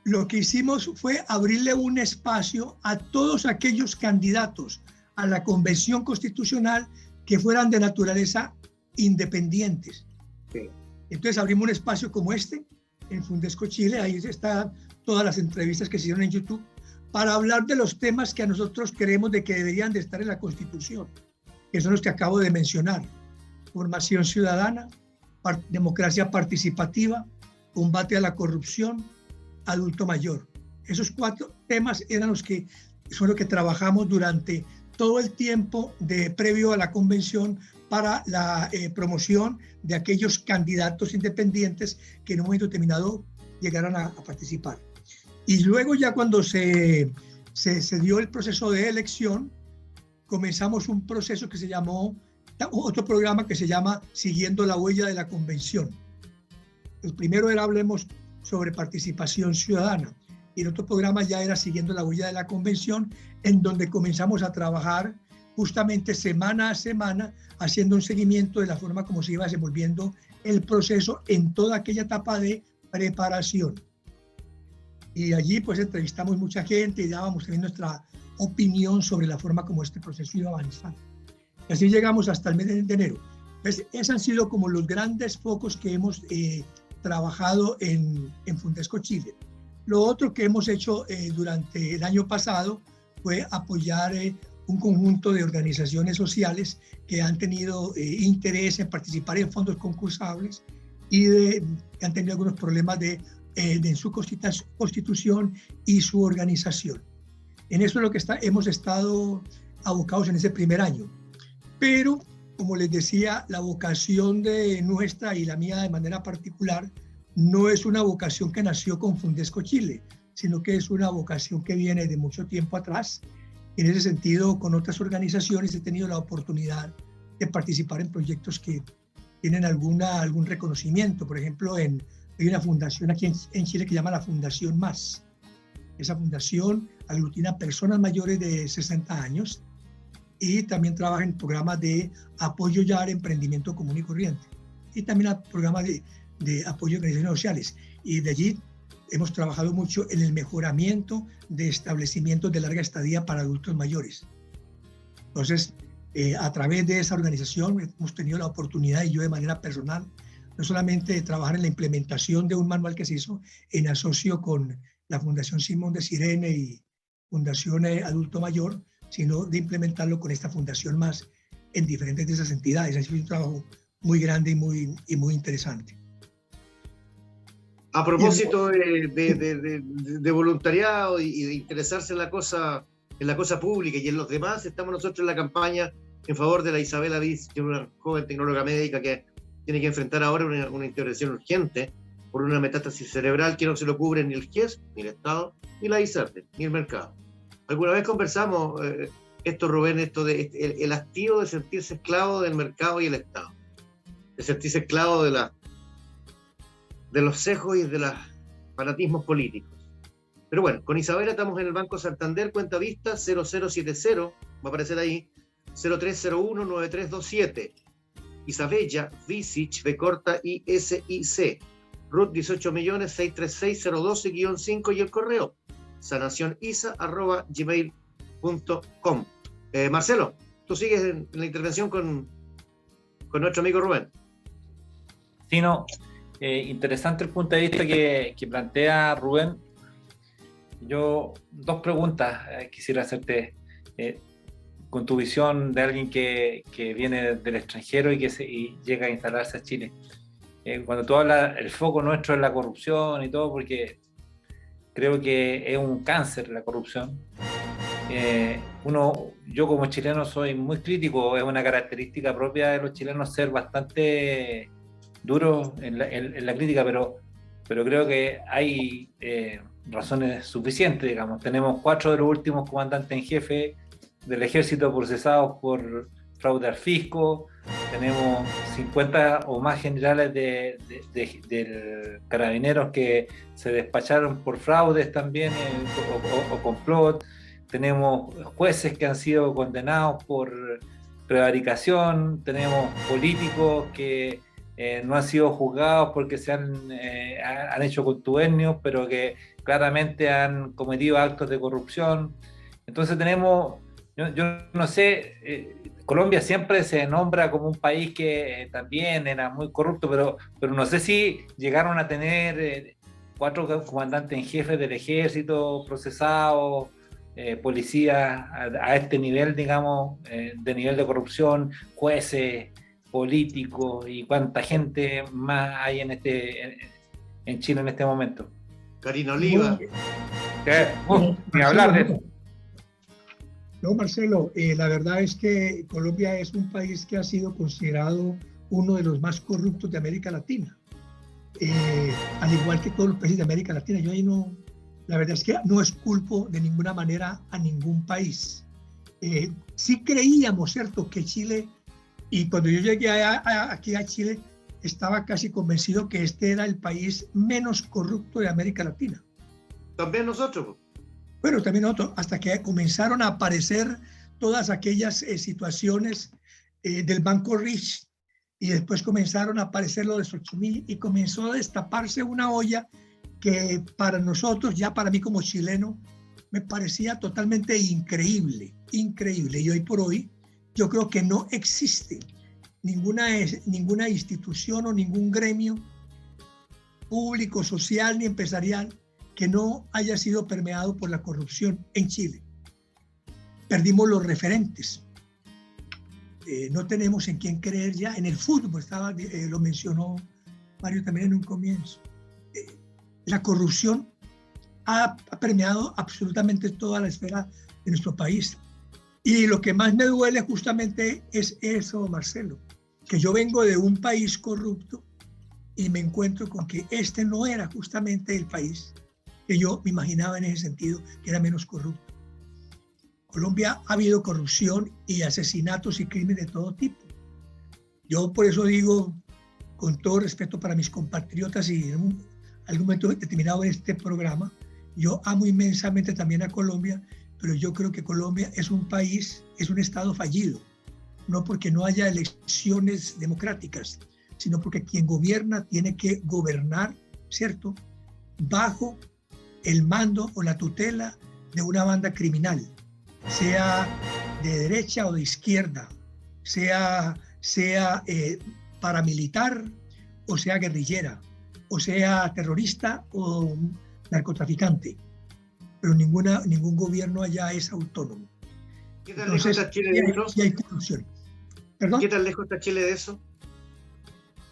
Lo que hicimos fue abrirle un espacio a todos aquellos candidatos a la Convención Constitucional que fueran de naturaleza independientes. Sí. Entonces abrimos un espacio como este, en Fundesco Chile, ahí están todas las entrevistas que se hicieron en YouTube, para hablar de los temas que a nosotros creemos de que deberían de estar en la Constitución, que son los que acabo de mencionar: formación ciudadana, democracia participativa, combate a la corrupción, adulto mayor. Esos 4 temas eran los que trabajamos durante todo el tiempo previo a la convención para la promoción de aquellos candidatos independientes que en un momento determinado llegaran a participar. Y luego ya cuando se dio el proceso de elección, comenzamos un proceso que se llamó, otro programa que se llama Siguiendo la Huella de la Convención. El primero era Hablemos sobre Participación Ciudadana, y el otro programa ya era Siguiendo la Huella de la Convención, en donde comenzamos a trabajar justamente semana a semana, haciendo un seguimiento de la forma como se iba desenvolviendo el proceso en toda aquella etapa de preparación. Y allí pues entrevistamos mucha gente y dábamos también nuestra opinión sobre la forma como este proceso iba avanzando. Y así llegamos hasta el mes de enero. Pues esos han sido como los grandes focos que hemos trabajado en Fundesco Chile. Lo otro que hemos hecho durante el año pasado fue apoyar un conjunto de organizaciones sociales que han tenido interés en participar en fondos concursables y que han tenido algunos problemas en su constitución y su organización. En eso es lo que hemos estado abocados en ese primer año. Pero, como les decía, la vocación de nuestra y la mía de manera particular no es una vocación que nació con Fundesco Chile, sino que es una vocación que viene de mucho tiempo atrás. En ese sentido, con otras organizaciones he tenido la oportunidad de participar en proyectos que tienen algún reconocimiento. Por ejemplo, hay una fundación aquí en Chile que se llama la Fundación Más. Esa fundación aglutina personas mayores de 60 años y también trabaja en programas de apoyo ya al emprendimiento común y corriente. Y también a programas de apoyo a organizaciones sociales. Y de allí hemos trabajado mucho en el mejoramiento de establecimientos de larga estadía para adultos mayores. Entonces, a través de esa organización hemos tenido la oportunidad, y yo de manera personal, no solamente de trabajar en la implementación de un manual que se hizo en asocio con la Fundación Simón de Sirene y Fundación Adulto Mayor, sino de implementarlo con esta Fundación Más en diferentes de esas entidades. Ha sido un trabajo muy grande y muy interesante. A propósito de voluntariado y de interesarse en la cosa pública y en los demás, estamos nosotros en la campaña en favor de la Isabela Viz, que es una joven tecnóloga médica que tiene que enfrentar ahora una intervención urgente por una metástasis cerebral que no se lo cubre ni el GES, ni el Estado, ni la ISARTE, ni el mercado. Alguna vez conversamos, Rubén, el hastío de sentirse esclavo del mercado y el Estado, de sentirse esclavo de los sesgos y de los fanatismos políticos. Pero bueno, con Isabela estamos en el Banco Santander, cuenta vista 0070, va a aparecer ahí, 0301-9327. Isabella Visic, B corta ISIC, RUT 18.636.012-5 y el correo sanacionisa@gmail.com. Marcelo, tú sigues en la intervención con nuestro amigo Rubén. Sí, no. Interesante el punto de vista que plantea Rubén. Yo dos preguntas quisiera hacerte con tu visión de alguien que viene del extranjero y llega a instalarse a Chile. Cuando tú hablas, el foco nuestro es la corrupción y todo, porque creo que es un cáncer la corrupción. Yo como chileno soy muy crítico, es una característica propia de los chilenos ser bastante duros en la crítica, pero creo que hay razones suficientes, digamos. Tenemos 4 de los últimos comandantes en jefe del ejército procesados por fraude al fisco, tenemos 50 o más generales del carabineros que se despacharon por fraudes también o complot, tenemos jueces que han sido condenados por prevaricación, tenemos políticos que no han sido juzgados porque se han hecho contubernios, pero que claramente han cometido actos de corrupción. Entonces tenemos, yo no sé, Colombia siempre se nombra como un país que también era muy corrupto, pero no sé si llegaron a tener 4 comandantes en jefe del ejército procesados, policías a este nivel, digamos, de nivel de corrupción, jueces, políticos y cuánta gente más hay en Chile en este momento. Karina Oliva. Ni hablar de eso. No, Marcelo, la verdad es que Colombia es un país que ha sido considerado uno de los más corruptos de América Latina. al igual que todos los países de América Latina. Yo ahí no, la verdad es que no esculpo de ninguna manera a ningún país. Sí creíamos, ¿cierto?, que Chile, y cuando yo llegué aquí a Chile, estaba casi convencido que este era el país menos corrupto de América Latina. También nosotros. Bueno, también nosotros, hasta que comenzaron a aparecer todas aquellas situaciones del Banco Rich, y después comenzaron a aparecer lo de Xochimilco, y comenzó a destaparse una olla que para nosotros, ya para mí como chileno, me parecía totalmente increíble, increíble. Y hoy por hoy, yo creo que no existe ninguna institución o ningún gremio público, social ni empresarial que no haya sido permeado por la corrupción en Chile. Perdimos los referentes. No tenemos en quién creer ya. En el fútbol, lo mencionó Mario también en un comienzo. La corrupción ha permeado absolutamente toda la esfera de nuestro país. Y lo que más me duele justamente es eso, Marcelo, que yo vengo de un país corrupto y me encuentro con que este no era justamente el país que yo me imaginaba en ese sentido, que era menos corrupto. Colombia ha habido corrupción y asesinatos y crímenes de todo tipo. Yo por eso digo, con todo respeto para mis compatriotas y en algún momento determinado en este programa, yo amo inmensamente también a Colombia, pero yo creo que Colombia es un país, es un estado fallido, no porque no haya elecciones democráticas, sino porque quien gobierna tiene que gobernar, ¿cierto?, bajo el mando o la tutela de una banda criminal, sea de derecha o de izquierda, sea paramilitar o sea guerrillera, o sea terrorista o narcotraficante, pero ningún gobierno allá es autónomo. ¿Qué tan lejos está Chile de eso? Sí hay corrupción. ¿Perdón? ¿Qué tan lejos está Chile de eso?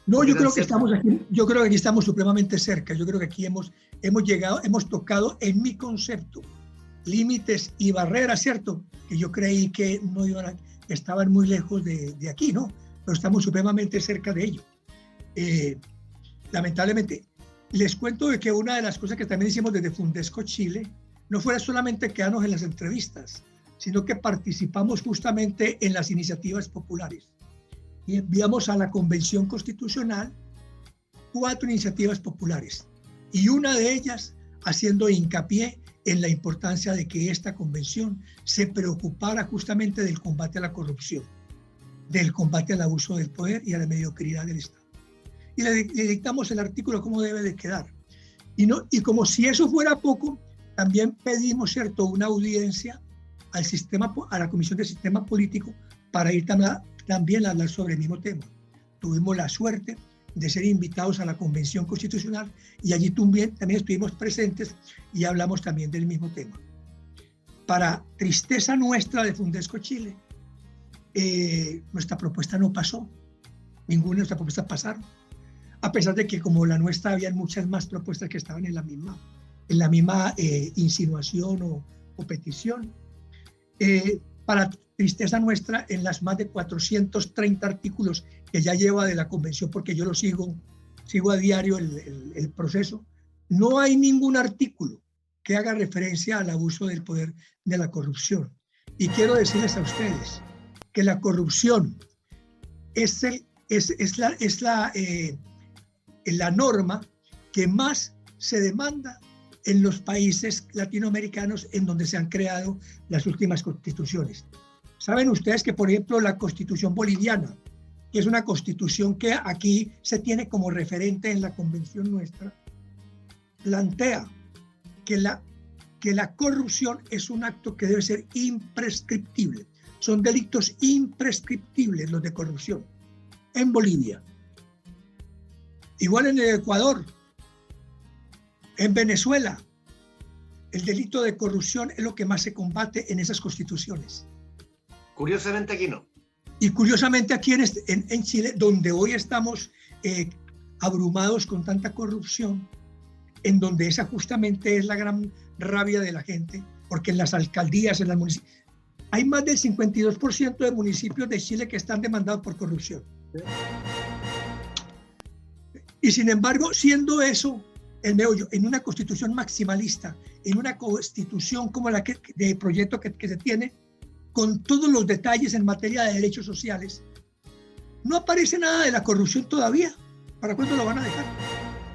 No, yo creo que estamos aquí, yo creo que aquí estamos supremamente cerca. Yo creo que aquí hemos llegado, hemos tocado, en mi concepto, límites y barreras, ¿cierto? Que yo creí que no estaban muy lejos de aquí, ¿no? Pero estamos supremamente cerca de ello. Lamentablemente, les cuento de que una de las cosas que también hicimos desde Fundesco Chile no fuera solamente quedarnos en las entrevistas, sino que participamos justamente en las iniciativas populares. Y enviamos a la Convención Constitucional 4 iniciativas populares, y una de ellas haciendo hincapié en la importancia de que esta convención se preocupara justamente del combate a la corrupción, del combate al abuso del poder y a la mediocridad del Estado. Y le dictamos el artículo cómo debe de quedar. Y como si eso fuera poco, también pedimos, ¿cierto?, una audiencia a la Comisión de Sistema Político para ir también a hablar sobre el mismo tema. Tuvimos la suerte de ser invitados a la Convención Constitucional y allí también estuvimos presentes y hablamos también del mismo tema. Para tristeza nuestra de Fundesco Chile, nuestra propuesta no pasó. Ninguna de nuestras propuestas pasaron. A pesar de que como la nuestra había muchas más propuestas que estaban en la misma insinuación o petición. Para tristeza nuestra, en las más de 430 artículos que ya lleva de la convención, porque yo lo sigo a diario el proceso, no hay ningún artículo que haga referencia al abuso del poder, de la corrupción. Y quiero decirles a ustedes que la corrupción es la norma que más se demanda en los países latinoamericanos en donde se han creado las últimas constituciones. Saben ustedes que, por ejemplo, la Constitución boliviana, que es una constitución que aquí se tiene como referente en la convención nuestra, plantea que la corrupción es un acto que debe ser imprescriptible. Son delitos imprescriptibles los de corrupción en Bolivia. Igual en el Ecuador. En Venezuela, el delito de corrupción es lo que más se combate en esas constituciones. Curiosamente aquí no. Y curiosamente aquí en Chile, donde hoy estamos abrumados con tanta corrupción, en donde esa justamente es la gran rabia de la gente, porque en las alcaldías, en las municipios, hay más del 52% de municipios de Chile que están demandados por corrupción. Y sin embargo, siendo eso el meollo, en una constitución maximalista, en una constitución como la de proyecto que se tiene, con todos los detalles en materia de derechos sociales, no aparece nada de la corrupción todavía. ¿Para cuándo lo van a dejar?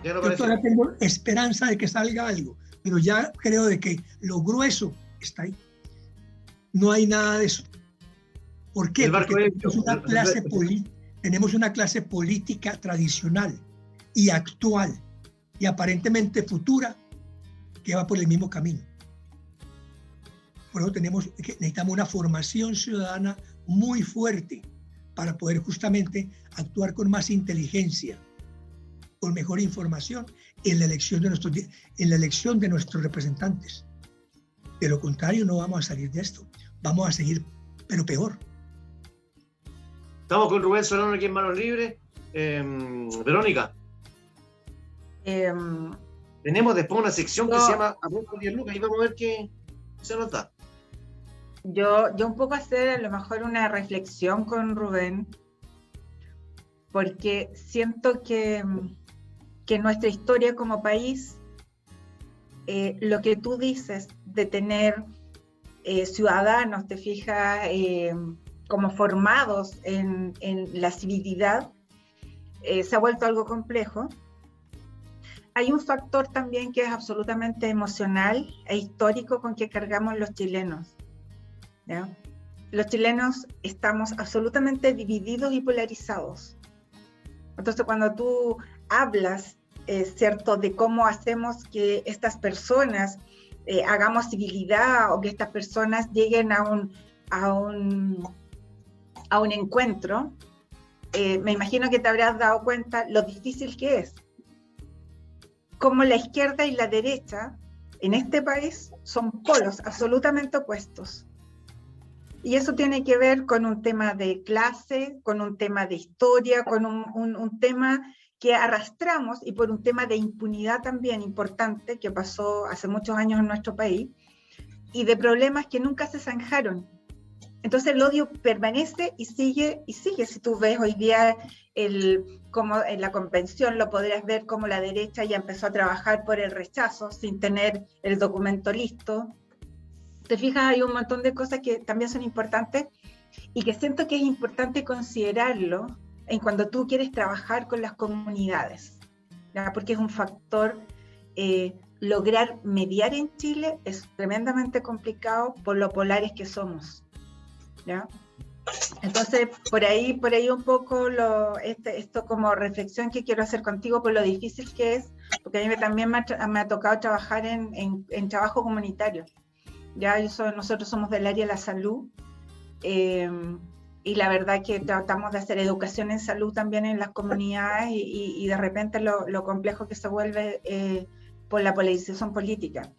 Ya no Yo todavía tengo esperanza de que salga algo, pero ya creo de que lo grueso está ahí. No hay nada de eso. ¿Por qué? Porque tenemos una clase política tradicional y actual y aparentemente futura que va por el mismo camino. Por eso necesitamos una formación ciudadana muy fuerte para poder justamente actuar con más inteligencia, con mejor información en la elección de nuestros representantes. De lo contrario, no vamos a salir de esto. Vamos a seguir, pero peor. Estamos con Rubén Solano aquí en Manos Libres. Verónica. Tenemos después una sección que se llama Amor por 10 lucas y vamos a ver qué se nos da. Yo un poco hacer a lo mejor una reflexión con Rubén, porque siento que nuestra historia como país, lo que tú dices de tener ciudadanos, te fijas, como formados en la civilidad, se ha vuelto algo complejo. Hay un factor también que es absolutamente emocional e histórico con que cargamos los chilenos, ¿ya? Los chilenos estamos absolutamente divididos y polarizados. Entonces, cuando tú hablas, ¿cierto?, de cómo hacemos que estas personas hagamos civilidad o que estas personas lleguen a un encuentro, me imagino que te habrás dado cuenta lo difícil que es. Como la izquierda y la derecha en este país son polos absolutamente opuestos. Y eso tiene que ver con un tema de clase, con un tema de historia, con un tema que arrastramos y por un tema de impunidad también importante que pasó hace muchos años en nuestro país y de problemas que nunca se zanjaron. Entonces el odio permanece y sigue y sigue. Si tú ves hoy día como en la convención lo podrías ver como la derecha ya empezó a trabajar por el rechazo sin tener el documento listo. Te fijas, hay un montón de cosas que también son importantes y que siento que es importante considerarlo en cuando tú quieres trabajar con las comunidades, ¿ya? Porque es un factor, lograr mediar en Chile es tremendamente complicado por lo polares que somos, ¿ya? Entonces, por ahí un poco esto como reflexión que quiero hacer contigo por lo difícil que es, porque a mí también me ha tocado trabajar en trabajo comunitario. Ya nosotros somos del área de la salud y la verdad que tratamos de hacer educación en salud también en las comunidades y de repente lo complejo que se vuelve por la polarización política.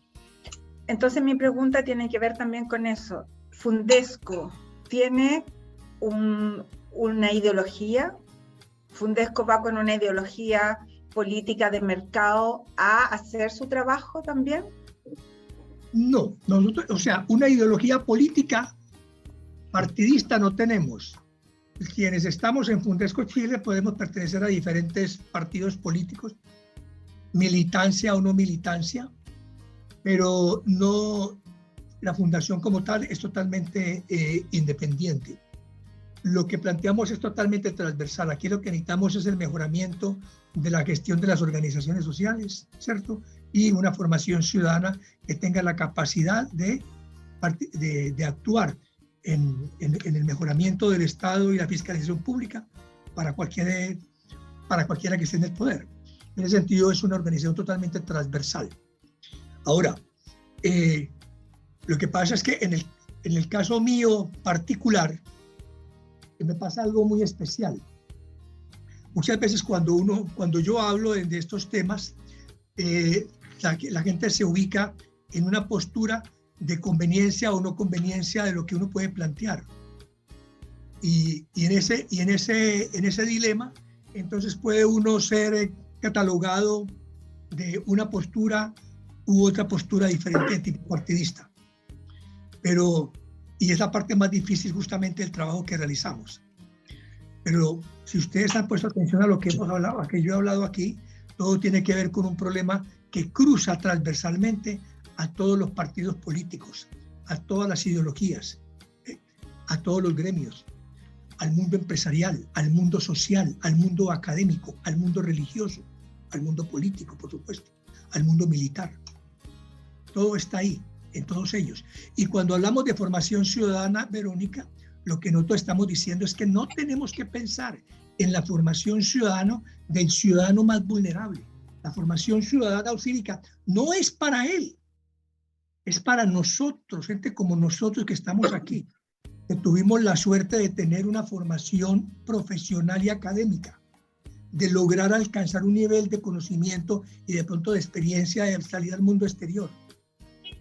Entonces mi pregunta tiene que ver también con eso. Fundesco tiene una ideología. Fundesco va con una ideología política de mercado a hacer su trabajo también. No, nosotros, o sea, una ideología política partidista no tenemos. Quienes estamos en Fundesco Chile podemos pertenecer a diferentes partidos políticos, militancia o no militancia, pero no, la fundación como tal es totalmente independiente. Lo que planteamos es totalmente transversal. Aquí lo que necesitamos es el mejoramiento de la gestión de las organizaciones sociales, ¿cierto? Y una formación ciudadana que tenga la capacidad de actuar en el mejoramiento del Estado y la fiscalización pública para cualquiera que esté en el poder. En ese sentido es una organización totalmente transversal. Ahora, lo que pasa es que en el caso mío particular, me pasa algo muy especial. Muchas veces cuando yo hablo de estos temas, la gente se ubica en una postura de conveniencia o no conveniencia de lo que uno puede plantear. Y en ese dilema, entonces puede uno ser catalogado de una postura u otra postura diferente de tipo partidista. Y es la parte más difícil justamente del trabajo que realizamos. Pero si ustedes han puesto atención a lo que hemos hablado, a que yo he hablado aquí, todo tiene que ver con un problema que cruza transversalmente a todos los partidos políticos, a todas las ideologías, a todos los gremios, al mundo empresarial, al mundo social, al mundo académico, al mundo religioso, al mundo político, por supuesto, al mundo militar. Todo está ahí, en todos ellos. Y cuando hablamos de formación ciudadana, Verónica, lo que nosotros estamos diciendo es que no tenemos que pensar en la formación ciudadana del ciudadano más vulnerable. La formación ciudadana o cívica no es para él, es para nosotros, gente como nosotros que estamos aquí, que tuvimos la suerte de tener una formación profesional y académica, de lograr alcanzar un nivel de conocimiento y de pronto de experiencia de salir al mundo exterior,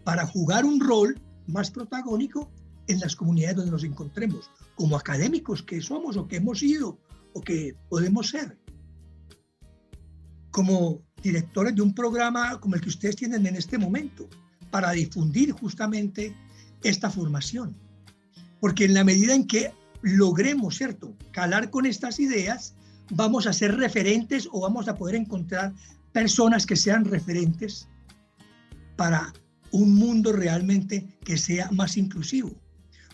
para jugar un rol más protagónico en las comunidades donde nos encontremos, como académicos que somos o que hemos sido o que podemos ser, como directores de un programa como el que ustedes tienen en este momento, para difundir justamente esta formación. Porque en la medida en que logremos, ¿cierto?, calar con estas ideas, vamos a ser referentes o vamos a poder encontrar personas que sean referentes para un mundo realmente que sea más inclusivo.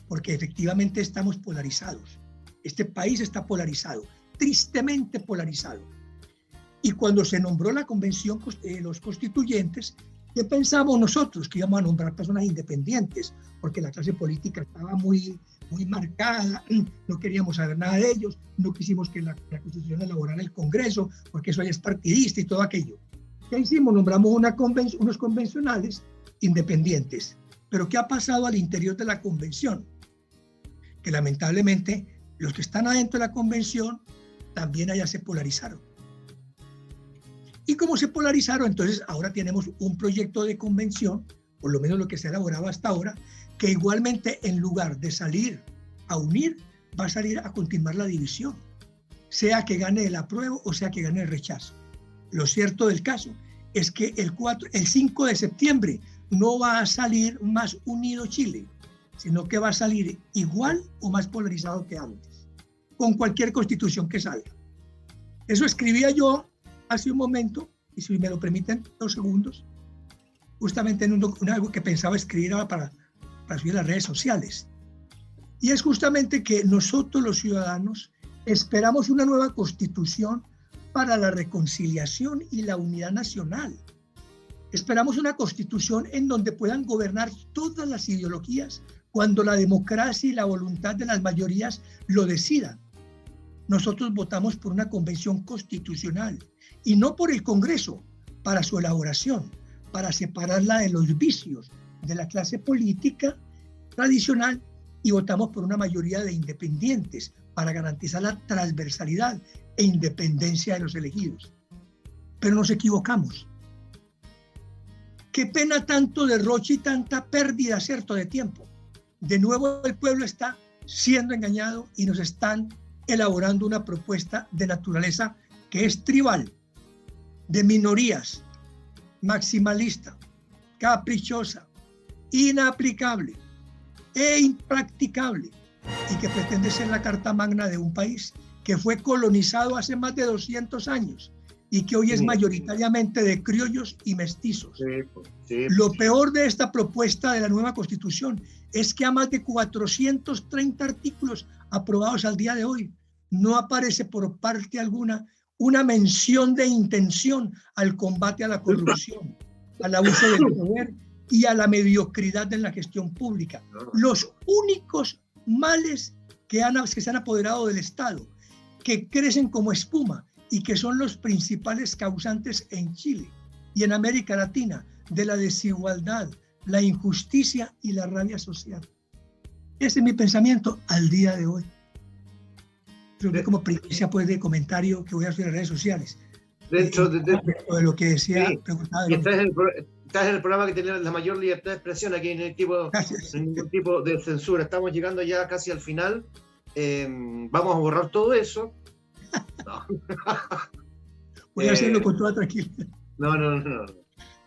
Porque efectivamente estamos polarizados. Este país está polarizado, tristemente polarizado. Y cuando se nombró la convención, los constituyentes, ¿qué pensamos nosotros? Que íbamos a nombrar personas independientes, porque la clase política estaba muy marcada, no queríamos saber nada de ellos, no quisimos que la Constitución elaborara el Congreso, porque eso ya es partidista y todo aquello. ¿Qué hicimos? Nombramos unos convencionales independientes. Pero ¿qué ha pasado al interior de la convención? Que lamentablemente los que están adentro de la convención también allá se polarizaron. Y como se polarizaron, entonces ahora tenemos un proyecto de convención, por lo menos lo que se ha elaborado hasta ahora, que igualmente en lugar de salir a unir, va a salir a continuar la división, sea que gane el apruebo o sea que gane el rechazo. Lo cierto del caso es que el 5 de septiembre no va a salir más unido Chile, sino que va a salir igual o más polarizado que antes, con cualquier constitución que salga. Eso escribía yo hace un momento, y si me lo permiten 2 segundos, justamente en algo que pensaba escribir para subir a las redes sociales. Y es justamente que nosotros los ciudadanos esperamos una nueva constitución para la reconciliación y la unidad nacional. Esperamos una constitución en donde puedan gobernar todas las ideologías cuando la democracia y la voluntad de las mayorías lo decidan. Nosotros votamos por una convención constitucional y no por el Congreso para su elaboración, para separarla de los vicios de la clase política tradicional, y votamos por una mayoría de independientes para garantizar la transversalidad e independencia de los elegidos. Pero nos equivocamos. Qué pena tanto derroche y tanta pérdida, ¿cierto?, de tiempo. De nuevo el pueblo está siendo engañado y nos están elaborando una propuesta de naturaleza que es tribal, de minorías, maximalista, caprichosa, inaplicable e impracticable, y que pretende ser la carta magna de un país que fue colonizado hace más de 200 años y que hoy es mayoritariamente de criollos y mestizos. Lo peor de esta propuesta de la nueva Constitución es que a más de 430 artículos aprobados al día de hoy no aparece por parte alguna una mención de intención al combate a la corrupción, al abuso del poder y a la mediocridad en la gestión pública. Los únicos males que se han apoderado del Estado, que crecen como espuma y que son los principales causantes en Chile y en América Latina de la desigualdad, la injusticia y la rabia social. Ese es mi pensamiento al día de hoy. Creo que como primicia pues, de comentario que voy a hacer en redes sociales. Dentro de lo que decía, sí. Estás en el programa que tiene la mayor libertad de expresión, aquí en ningún tipo de censura. Estamos llegando ya casi al final. Vamos a borrar todo eso. No. Voy a hacerlo con toda tranquilidad.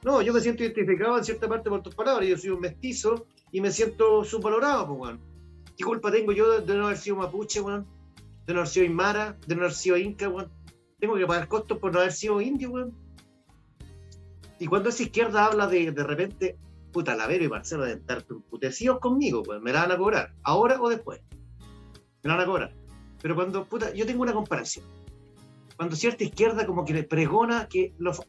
No, yo me siento identificado en cierta parte por tus palabras. Yo soy un mestizo y me siento subvalorado, pues, bueno. ¿Qué culpa tengo yo de no haber sido mapuche, bueno? de no haber sido aymara, de no haber sido inca, weón. Tengo que pagar costos por no haber sido indio, weón. Y cuando esa izquierda habla de repente, puta, Lavero y Marcelo deben estar emputecidos conmigo, pues me la van a cobrar, ahora o después. Me la van a cobrar. Pero cuando, puta, yo tengo una comparación. Cuando cierta izquierda como que le pregona que los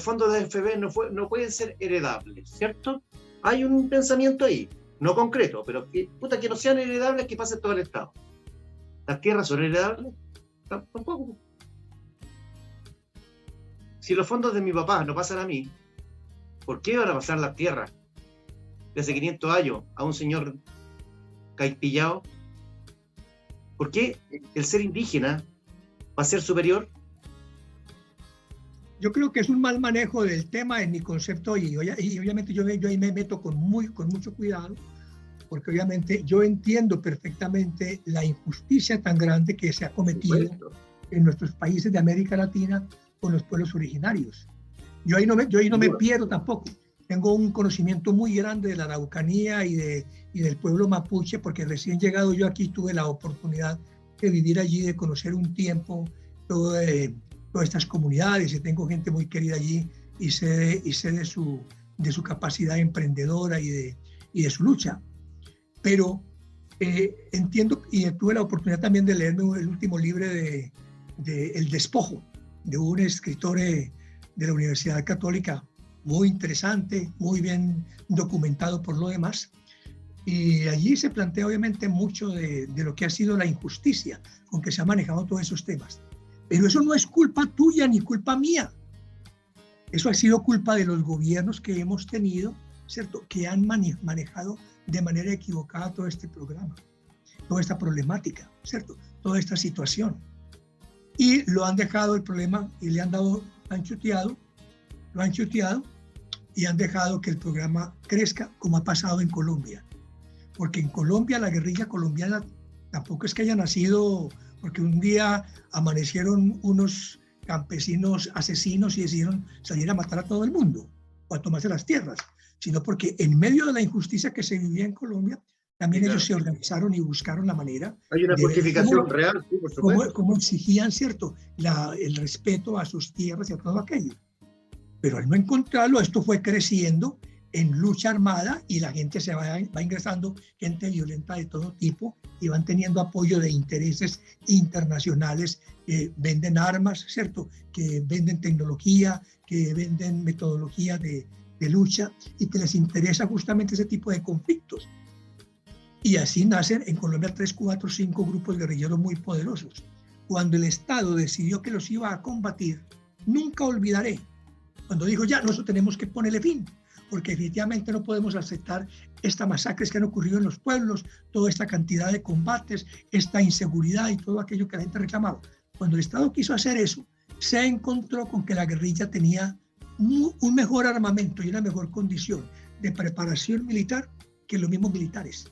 fondos de AFP no pueden ser heredables, ¿cierto? Hay un pensamiento ahí, no concreto, pero que, puta, que no sean heredables, que pase todo el Estado. ¿Las tierras son heredables? Tampoco. Si los fondos de mi papá no pasan a mí, ¿por qué van a pasar las tierras de hace 500 años a un señor caipillado? ¿Por qué el ser indígena va a ser superior? Yo creo que es un mal manejo del tema en mi concepto y obviamente yo ahí me meto con mucho cuidado, porque obviamente yo entiendo perfectamente la injusticia tan grande que se ha cometido en nuestros países de América Latina con los pueblos originarios. Yo ahí no me pierdo tampoco. Tengo un conocimiento muy grande de la Araucanía y del pueblo mapuche, porque recién llegado yo aquí tuve la oportunidad de vivir allí, de conocer un tiempo todas estas comunidades, y tengo gente muy querida allí y sé de su capacidad emprendedora y de su lucha. Pero entiendo, y tuve la oportunidad también de leerme el último libro de El Despojo, de un escritor de la Universidad Católica, muy interesante, muy bien documentado por lo demás. Y allí se plantea obviamente mucho de lo que ha sido la injusticia con que se han manejado todos esos temas. Pero eso no es culpa tuya ni culpa mía. Eso ha sido culpa de los gobiernos que hemos tenido, ¿cierto? Que han manejado de manera equivocada todo este programa, toda esta problemática, ¿cierto? Toda esta situación. Y lo han dejado el problema y lo han chuteado y han dejado que el programa crezca, como ha pasado en Colombia. Porque en Colombia, la guerrilla colombiana tampoco es que haya nacido porque un día amanecieron unos campesinos asesinos y decidieron salir a matar a todo el mundo o a tomarse las tierras, sino porque en medio de la injusticia que se vivía en Colombia, también ellos se organizaron y buscaron la manera. Hay una justificación real, sí, por supuesto. Como exigían, ¿cierto?, el respeto a sus tierras y a todo aquello. Pero al no encontrarlo, esto fue creciendo en lucha armada y la gente se va ingresando, gente violenta de todo tipo, y van teniendo apoyo de intereses internacionales que venden armas, ¿cierto?, que venden tecnología, que venden metodología de lucha, y que les interesa justamente ese tipo de conflictos. Y así nacen en Colombia 3, 4, 5 grupos guerrilleros muy poderosos. Cuando el Estado decidió que los iba a combatir, nunca olvidaré, cuando dijo ya, nosotros tenemos que ponerle fin, porque definitivamente no podemos aceptar estas masacres que han ocurrido en los pueblos, toda esta cantidad de combates, esta inseguridad y todo aquello que la gente reclamaba. Cuando el Estado quiso hacer eso, se encontró con que la guerrilla tenía un mejor armamento y una mejor condición de preparación militar que los mismos militares.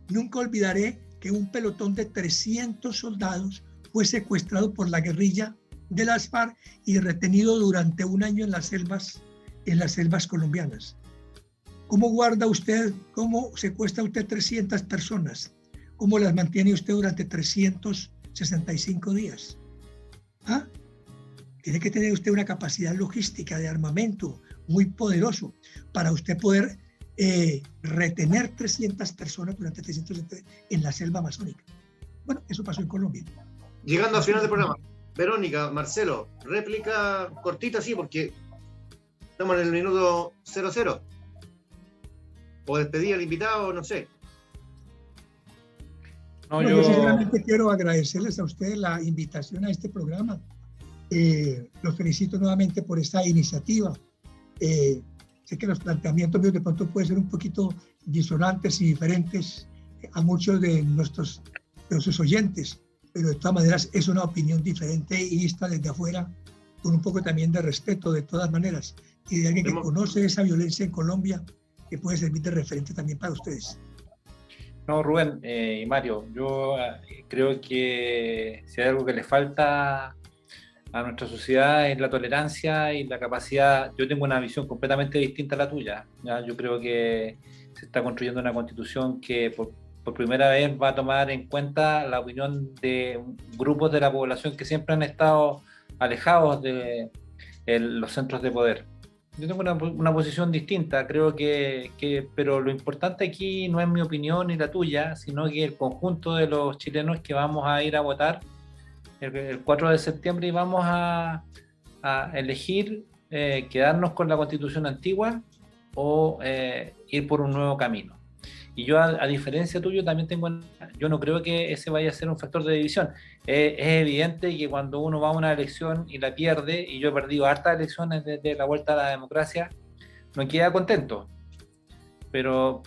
Nunca olvidaré que un pelotón de 300 soldados fue secuestrado por la guerrilla de las FARC y retenido durante un año en las selvas colombianas. ¿Cómo guarda usted, cómo secuestra usted 300 personas? ¿Cómo las mantiene usted durante 365 días? ¿Ah? Tiene que tener usted una capacidad logística de armamento muy poderoso para usted poder retener 300 personas durante 360 en la selva amazónica. Bueno, eso pasó en Colombia. Llegando al final del programa, Verónica, Marcelo, réplica cortita, sí, porque estamos en el minuto 00. O despedir al invitado, no sé. No, yo sinceramente quiero agradecerles a ustedes la invitación a este programa. Los felicito nuevamente por esta iniciativa. Sé que los planteamientos míos de pronto pueden ser un poquito disonantes y diferentes a muchos de sus oyentes, pero de todas maneras es una opinión diferente y vista desde afuera, con un poco también de respeto de todas maneras, y de alguien que conoce esa violencia en Colombia, que puede servir de referente también para ustedes. No, Rubén y Mario, yo creo que si hay algo que le falta a nuestra sociedad es la tolerancia y la capacidad. Yo tengo una visión completamente distinta a la tuya, ¿ya? Yo creo que se está construyendo una constitución que por primera vez va a tomar en cuenta la opinión de grupos de la población que siempre han estado alejados de los centros de poder. Yo tengo una posición distinta, creo pero lo importante aquí no es mi opinión ni la tuya, sino que el conjunto de los chilenos que vamos a ir a votar el 4 de septiembre y vamos a elegir quedarnos con la Constitución antigua o ir por un nuevo camino. Y yo, a diferencia tuyo, también yo no creo que ese vaya a ser un factor de división. Es evidente que cuando uno va a una elección y la pierde, y yo he perdido hartas elecciones desde la vuelta a la democracia, no queda contento. Pero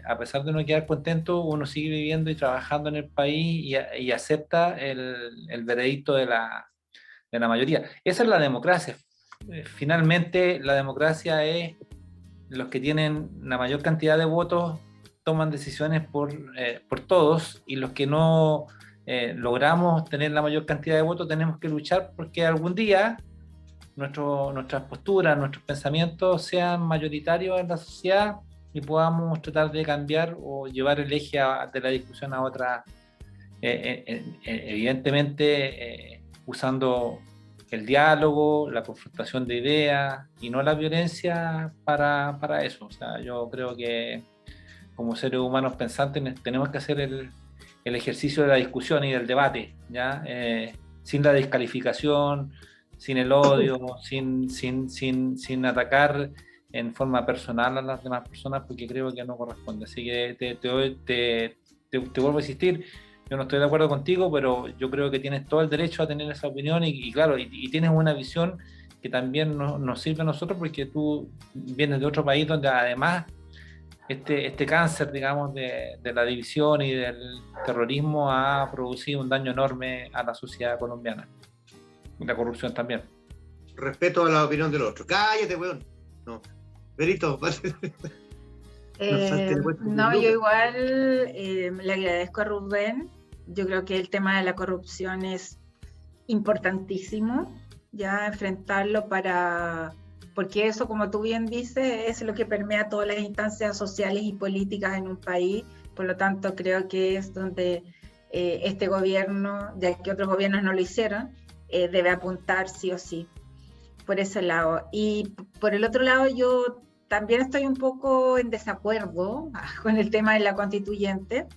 a pesar de no quedar contento, uno sigue viviendo y trabajando en el país y acepta el veredicto de la mayoría. Esa es la democracia. Finalmente, la democracia es los que tienen la mayor cantidad de votos toman decisiones por todos, y los que no logramos tener la mayor cantidad de votos tenemos que luchar porque algún día nuestras posturas, nuestros pensamientos sean mayoritarios en la sociedad y podamos tratar de cambiar o llevar el eje de la discusión a otra, evidentemente usando el diálogo, la confrontación de ideas y no la violencia para eso. O sea, yo creo que como seres humanos pensantes tenemos que hacer el ejercicio de la discusión y del debate, ¿ya? Sin la descalificación, sin el odio, sin atacar en forma personal a las demás personas, porque creo que no corresponde. Así que te vuelvo a insistir, yo no estoy de acuerdo contigo, pero yo creo que tienes todo el derecho a tener esa opinión y claro, y tienes una visión que también nos sirve a nosotros, porque tú vienes de otro país donde además este cáncer, digamos, de la división y del terrorismo ha producido un daño enorme a la sociedad colombiana. Y la corrupción también. Respeto a la opinión del otro. Cállate, weón. No. Verito, no, yo igual le agradezco a Rubén. Yo creo que el tema de la corrupción es importantísimo, ya enfrentarlo porque eso, como tú bien dices, es lo que permea todas las instancias sociales y políticas en un país. Por lo tanto, creo que es donde este gobierno, ya que otros gobiernos no lo hicieron, debe apuntar sí o sí, por ese lado. Y por el otro lado, yo también estoy un poco en desacuerdo con el tema de la constituyente,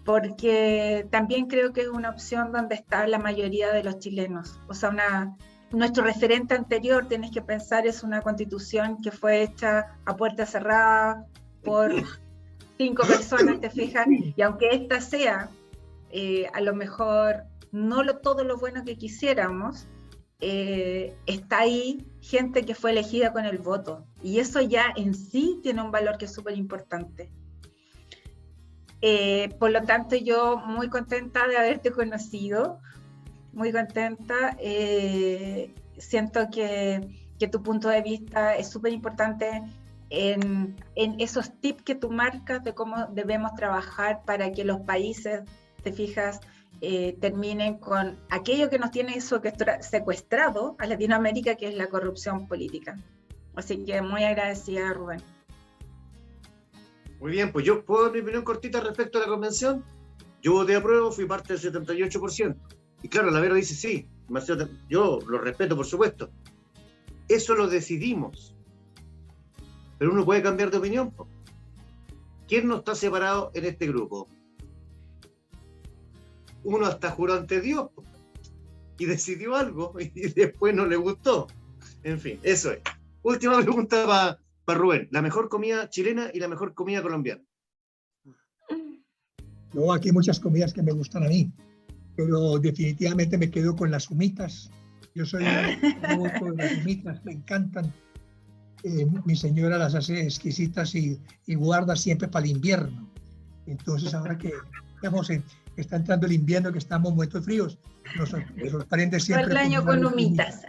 porque también creo que es una opción donde está la mayoría de los chilenos. O sea, nuestro referente anterior, tienes que pensar, es una constitución que fue hecha a puerta cerrada por 5 personas, te fijas, y aunque esta sea a lo mejor no todo lo bueno que quisiéramos, está ahí gente que fue elegida con el voto, y eso ya en sí tiene un valor que es súper importante. Por lo tanto, yo muy contenta de haberte conocido, muy contenta. Siento que tu punto de vista es súper importante en esos tips que tú marcas de cómo debemos trabajar para que los países, te fijas, terminen con aquello que nos tiene secuestrado a Latinoamérica, que es la corrupción política. Así que muy agradecida, Rubén. Muy bien, pues yo puedo dar mi opinión cortita respecto a la convención. Yo voté a prueba, fui parte del 78%. Y claro, la Vero dice sí, Marcelo, yo lo respeto, por supuesto. Eso lo decidimos. Pero uno puede cambiar de opinión, po. ¿Quién no está separado en este grupo? Uno hasta juró ante Dios, po, y decidió algo y después no le gustó. En fin, eso es. Última pregunta para Rubén. La mejor comida chilena y la mejor comida colombiana. Luego aquí hay muchas comidas que me gustan a mí, pero definitivamente me quedo con las humitas. Yo soy un de las humitas, me encantan. Mi señora las hace exquisitas y guarda siempre para el invierno. Entonces ahora que digamos, está entrando el invierno, que estamos en momentos fríos, nos sorprende siempre. Todo el año con humitas.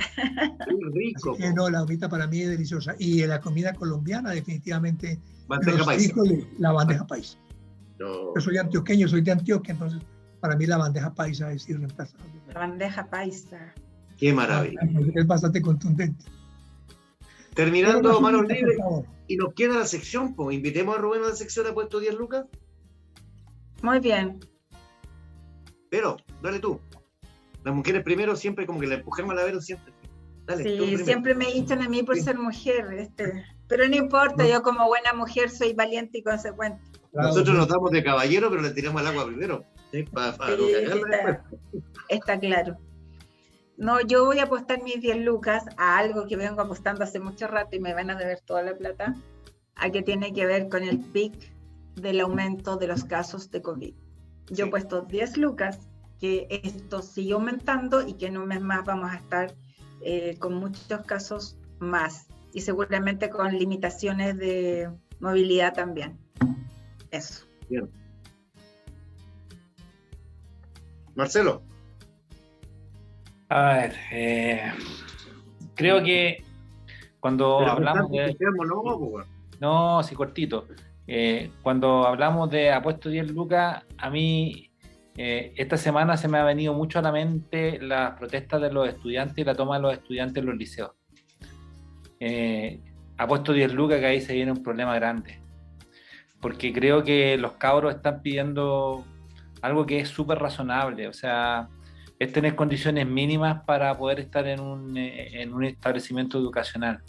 Rico. Así que no, la humita para mí es deliciosa. Y la comida colombiana, definitivamente, bandeja paisa. La bandeja paisa. No. Yo soy antioqueño, soy de Antioquia, entonces para mí la bandeja paisa es irreemplazable. La bandeja paisa. Qué maravilla. Es bastante contundente. Terminando, manos libres, y nos queda la sección, pues invitemos a Rubén a la sección de Puesto 10 Lucas. Muy bien. Pero, dale tú. Las mujeres primero siempre como que la empujamos a la Vero siempre. Dale, tú Sí, primero. siempre me hinchan a mí por Sí. ser mujer, pero no importa, No. yo como buena mujer soy valiente y consecuente. Nosotros nos damos de caballero, pero le tiramos al agua primero. ¿Sí? Para Sí, no cagarla después. está claro. No, yo voy a apostar mis 10 lucas a algo que vengo apostando hace mucho rato y me van a deber toda la plata, a que tiene que ver con el pic del aumento de los casos de COVID. Yo Sí. he puesto 10 lucas, que esto sigue aumentando y que en un mes más vamos a estar con muchos casos más y seguramente con limitaciones de movilidad también. Eso. Bien. Marcelo. A ver, creo que cuando Pero hablamos con tanto de... entusiasmo, no, pues, weón. No, sí, cortito. Cuando hablamos de apuesto 10 lucas, a mí esta semana se me ha venido mucho a la mente las protestas de los estudiantes y la toma de los estudiantes en los liceos. Apuesto 10 lucas que ahí se viene un problema grande, porque creo que los cabros están pidiendo algo que es súper razonable, o sea, es tener condiciones mínimas para poder estar en un establecimiento educacional.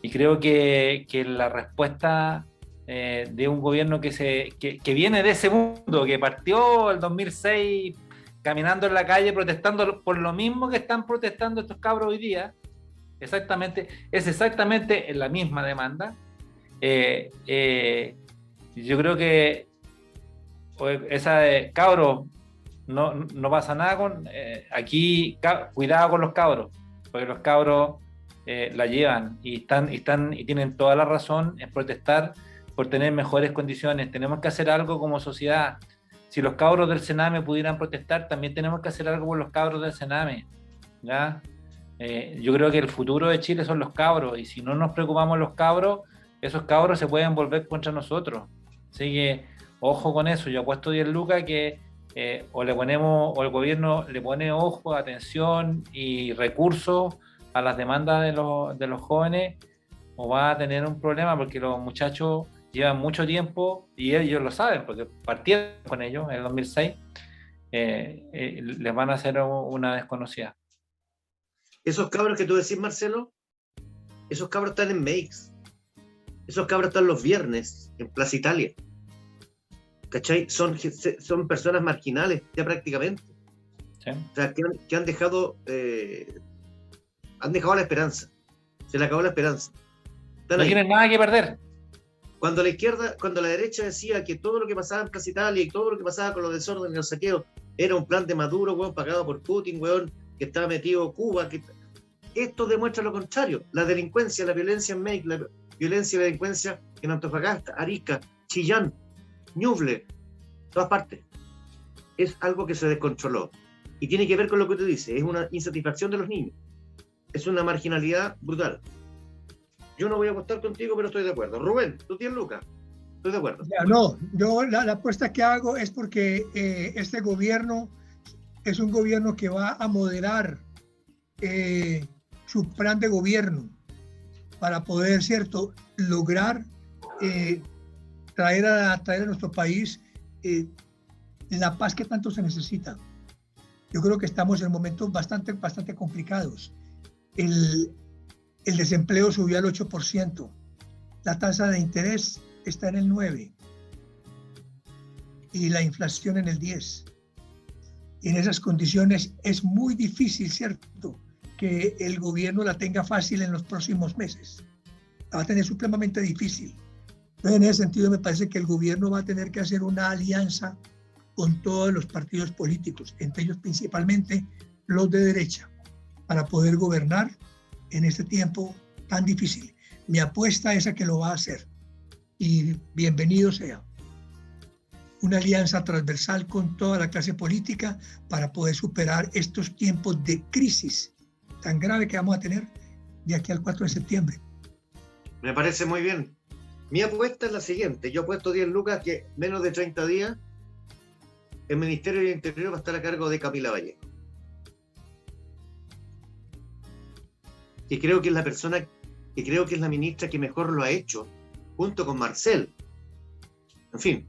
Y creo que la respuesta de un gobierno que viene de ese mundo, que partió el 2006 caminando en la calle protestando por lo mismo que están protestando estos cabros hoy día, es exactamente la misma demanda. Yo creo que esa de cabros, no pasa nada con aquí, cuidado con los cabros, porque los cabros la llevan y tienen toda la razón en protestar por tener mejores condiciones. Tenemos que hacer algo como sociedad. Si los cabros del Sename pudieran protestar, también tenemos que hacer algo por los cabros del Sename, ¿ya? Yo creo que el futuro de Chile son los cabros, y si no nos preocupamos los cabros, esos cabros se pueden volver contra nosotros. Así que ojo con eso. Yo apuesto 10 lucas que o el gobierno le pone ojo, atención y recursos a las demandas de los jóvenes, o va a tener un problema, porque los muchachos llevan mucho tiempo y ellos lo saben porque partieron con ellos en el 2006. Les van a hacer una desconocida. Esos cabros que tú decís, Marcelo, esos cabros están en Makes. Esos cabros están los viernes en Plaza Italia. ¿Cachai? Son personas marginales ya prácticamente. ¿Sí? O sea, que han dejado la esperanza. Se le acabó la esperanza. Están No ahí. tienen nada que perder. Cuando la derecha decía que todo lo que pasaba en Plaza Italia y todo lo que pasaba con los desórdenes y los saqueos era un plan de Maduro, weón, pagado por Putin, weón, que estaba metido Cuba, esto demuestra lo contrario. La delincuencia, la violencia en México, la violencia y la delincuencia en Antofagasta, Arica, Chillán, Ñuble, todas partes. Es algo que se descontroló. Y tiene que ver con lo que tú dices, es una insatisfacción de los niños. Es una marginalidad brutal. Yo no voy a apostar contigo, pero estoy de acuerdo. Rubén, tú tienes Lucas. Estoy de acuerdo. Ya, no, yo la apuesta que hago es porque este gobierno es un gobierno que va a moderar su plan de gobierno para poder, ¿cierto?, lograr traer a nuestro país la paz que tanto se necesita. Yo creo que estamos en momentos bastante complicados. El desempleo subió al 8%, la tasa de interés está en el 9% y la inflación en el 10%. Y en esas condiciones es muy difícil, ¿cierto?, que el gobierno la tenga fácil en los próximos meses. La va a tener supremamente difícil. Entonces, en ese sentido, me parece que el gobierno va a tener que hacer una alianza con todos los partidos políticos, entre ellos principalmente los de derecha, para poder gobernar en este tiempo tan difícil. Mi apuesta es a que lo va a hacer, y bienvenido sea. Una alianza transversal con toda la clase política para poder superar estos tiempos de crisis tan grave que vamos a tener de aquí al 4 de septiembre. Me parece muy bien. Mi apuesta es la siguiente. Yo apuesto 10 lucas que menos de 30 días el Ministerio del Interior va a estar a cargo de Camila Vallejo. Que creo que es la persona, que creo que es la ministra que mejor lo ha hecho, junto con Marcel. En fin,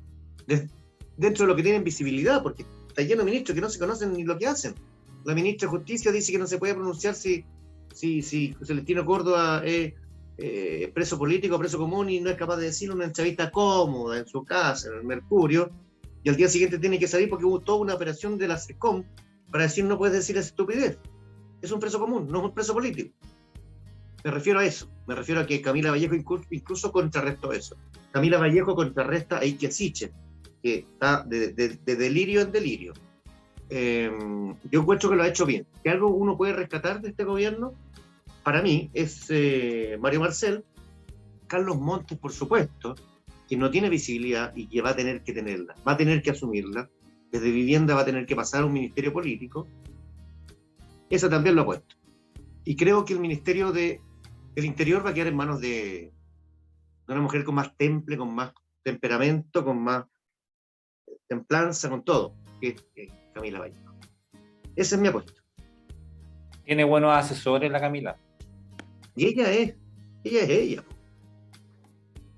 dentro de lo que tienen visibilidad, porque está lleno de ministros que no se conocen ni lo que hacen. La ministra de Justicia dice que no se puede pronunciar si Celestino Córdoba es preso político o preso común, y no es capaz de decirlo en una entrevista cómoda en su casa, en el Mercurio, y al día siguiente tiene que salir porque hubo toda una operación de la SECOM para decir no puedes decir esa estupidez. Es un preso común, no es un preso político. Me refiero a eso, me refiero a que Camila Vallejo incluso contrarrestó eso. Camila Vallejo contrarresta a Iker Siche, que está de delirio en delirio. Yo encuentro que lo ha hecho bien. ¿Que algo uno puede rescatar de este gobierno? Para mí es Mario Marcel, Carlos Montes, por supuesto, que no tiene visibilidad y que va a tener que tenerla, va a tener que asumirla. Desde Vivienda va a tener que pasar a un ministerio político. Esa también lo ha puesto. Y creo que el Ministerio del Interior va a quedar en manos de una mujer con más temple, con más temperamento, con más templanza, con todo, que es Camila Vallejo. Esa es mi apuesta. Tiene buenos asesores la Camila. Y ella es ella.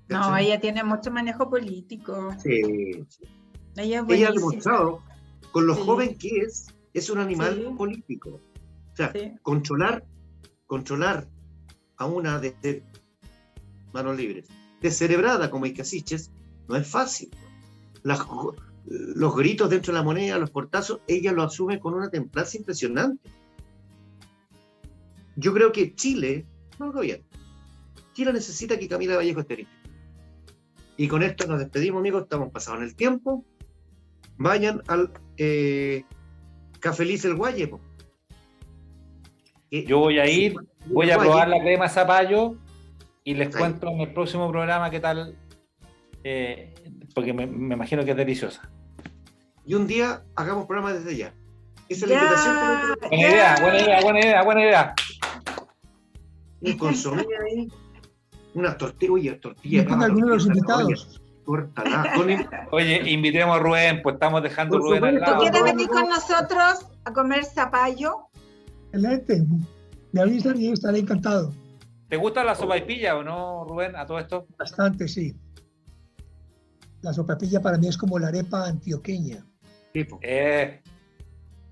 No, ¿Cachai? ella tiene mucho manejo político. Sí. Ella es Ella ha buenísima. demostrado, con lo Sí. joven que es un animal Sí. político. O sea, Sí. controlar a una de manos libres, descerebrada como Icasiches, no es fácil. Los gritos dentro de la moneda, los portazos, ella lo asume con una templanza impresionante. Yo creo que Chile, no el gobierno, Chile necesita que Camila Vallejo esté libre. Y con esto nos despedimos, amigos, estamos pasados en el tiempo. Vayan al Cafeliz El Guaye, po. Yo voy a ir, voy a Guaye. probar la crema zapallo y les Ahí. cuento en el próximo programa qué tal, porque me imagino que es deliciosa. Y un día hagamos programa desde ya. Esa es Ya. la invitación. Buena idea. Un consomé ahí, unas tortillas, oye, tortillas. Y con algunos de los invitados. Córtala. Oye, invitemos a Rubén, pues estamos dejando a Por Rubén al supuesto. lado. ¿Quieres venir con nosotros a comer zapallo? Excelente. Me avisan y yo estaré encantado. ¿Te gusta la sopaipilla o no, Rubén, a todo esto? Bastante, sí. La sopapilla para mí es como la arepa antioqueña. Tipo.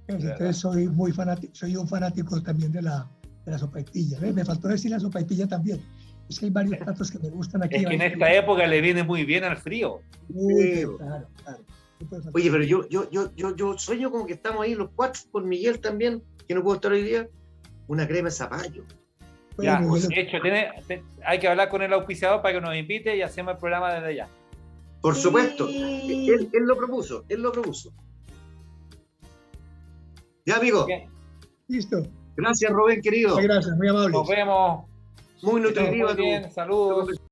Entonces soy un fanático también de la sopaipilla. ¿Ves? Me faltó decir la sopaipilla también. Es que hay varios platos que me gustan aquí. Es que en esta época le viene muy bien al frío. Uy, claro. No puede faltar. Oye, pero yo sueño como que estamos ahí los cuatro, con Miguel también, que no puedo estar hoy día. Una crema de zapallo. Ya, Bueno, de hecho, hay que hablar con el auspiciador para que nos invite y hacemos el programa desde allá. Por Sí. supuesto. Él lo propuso. Ya, amigo. Bien, listo. Gracias, Rubén, querido. Muchas gracias, muy amable. nos vemos. Muy Que estén nutritiva muy bien, saludos.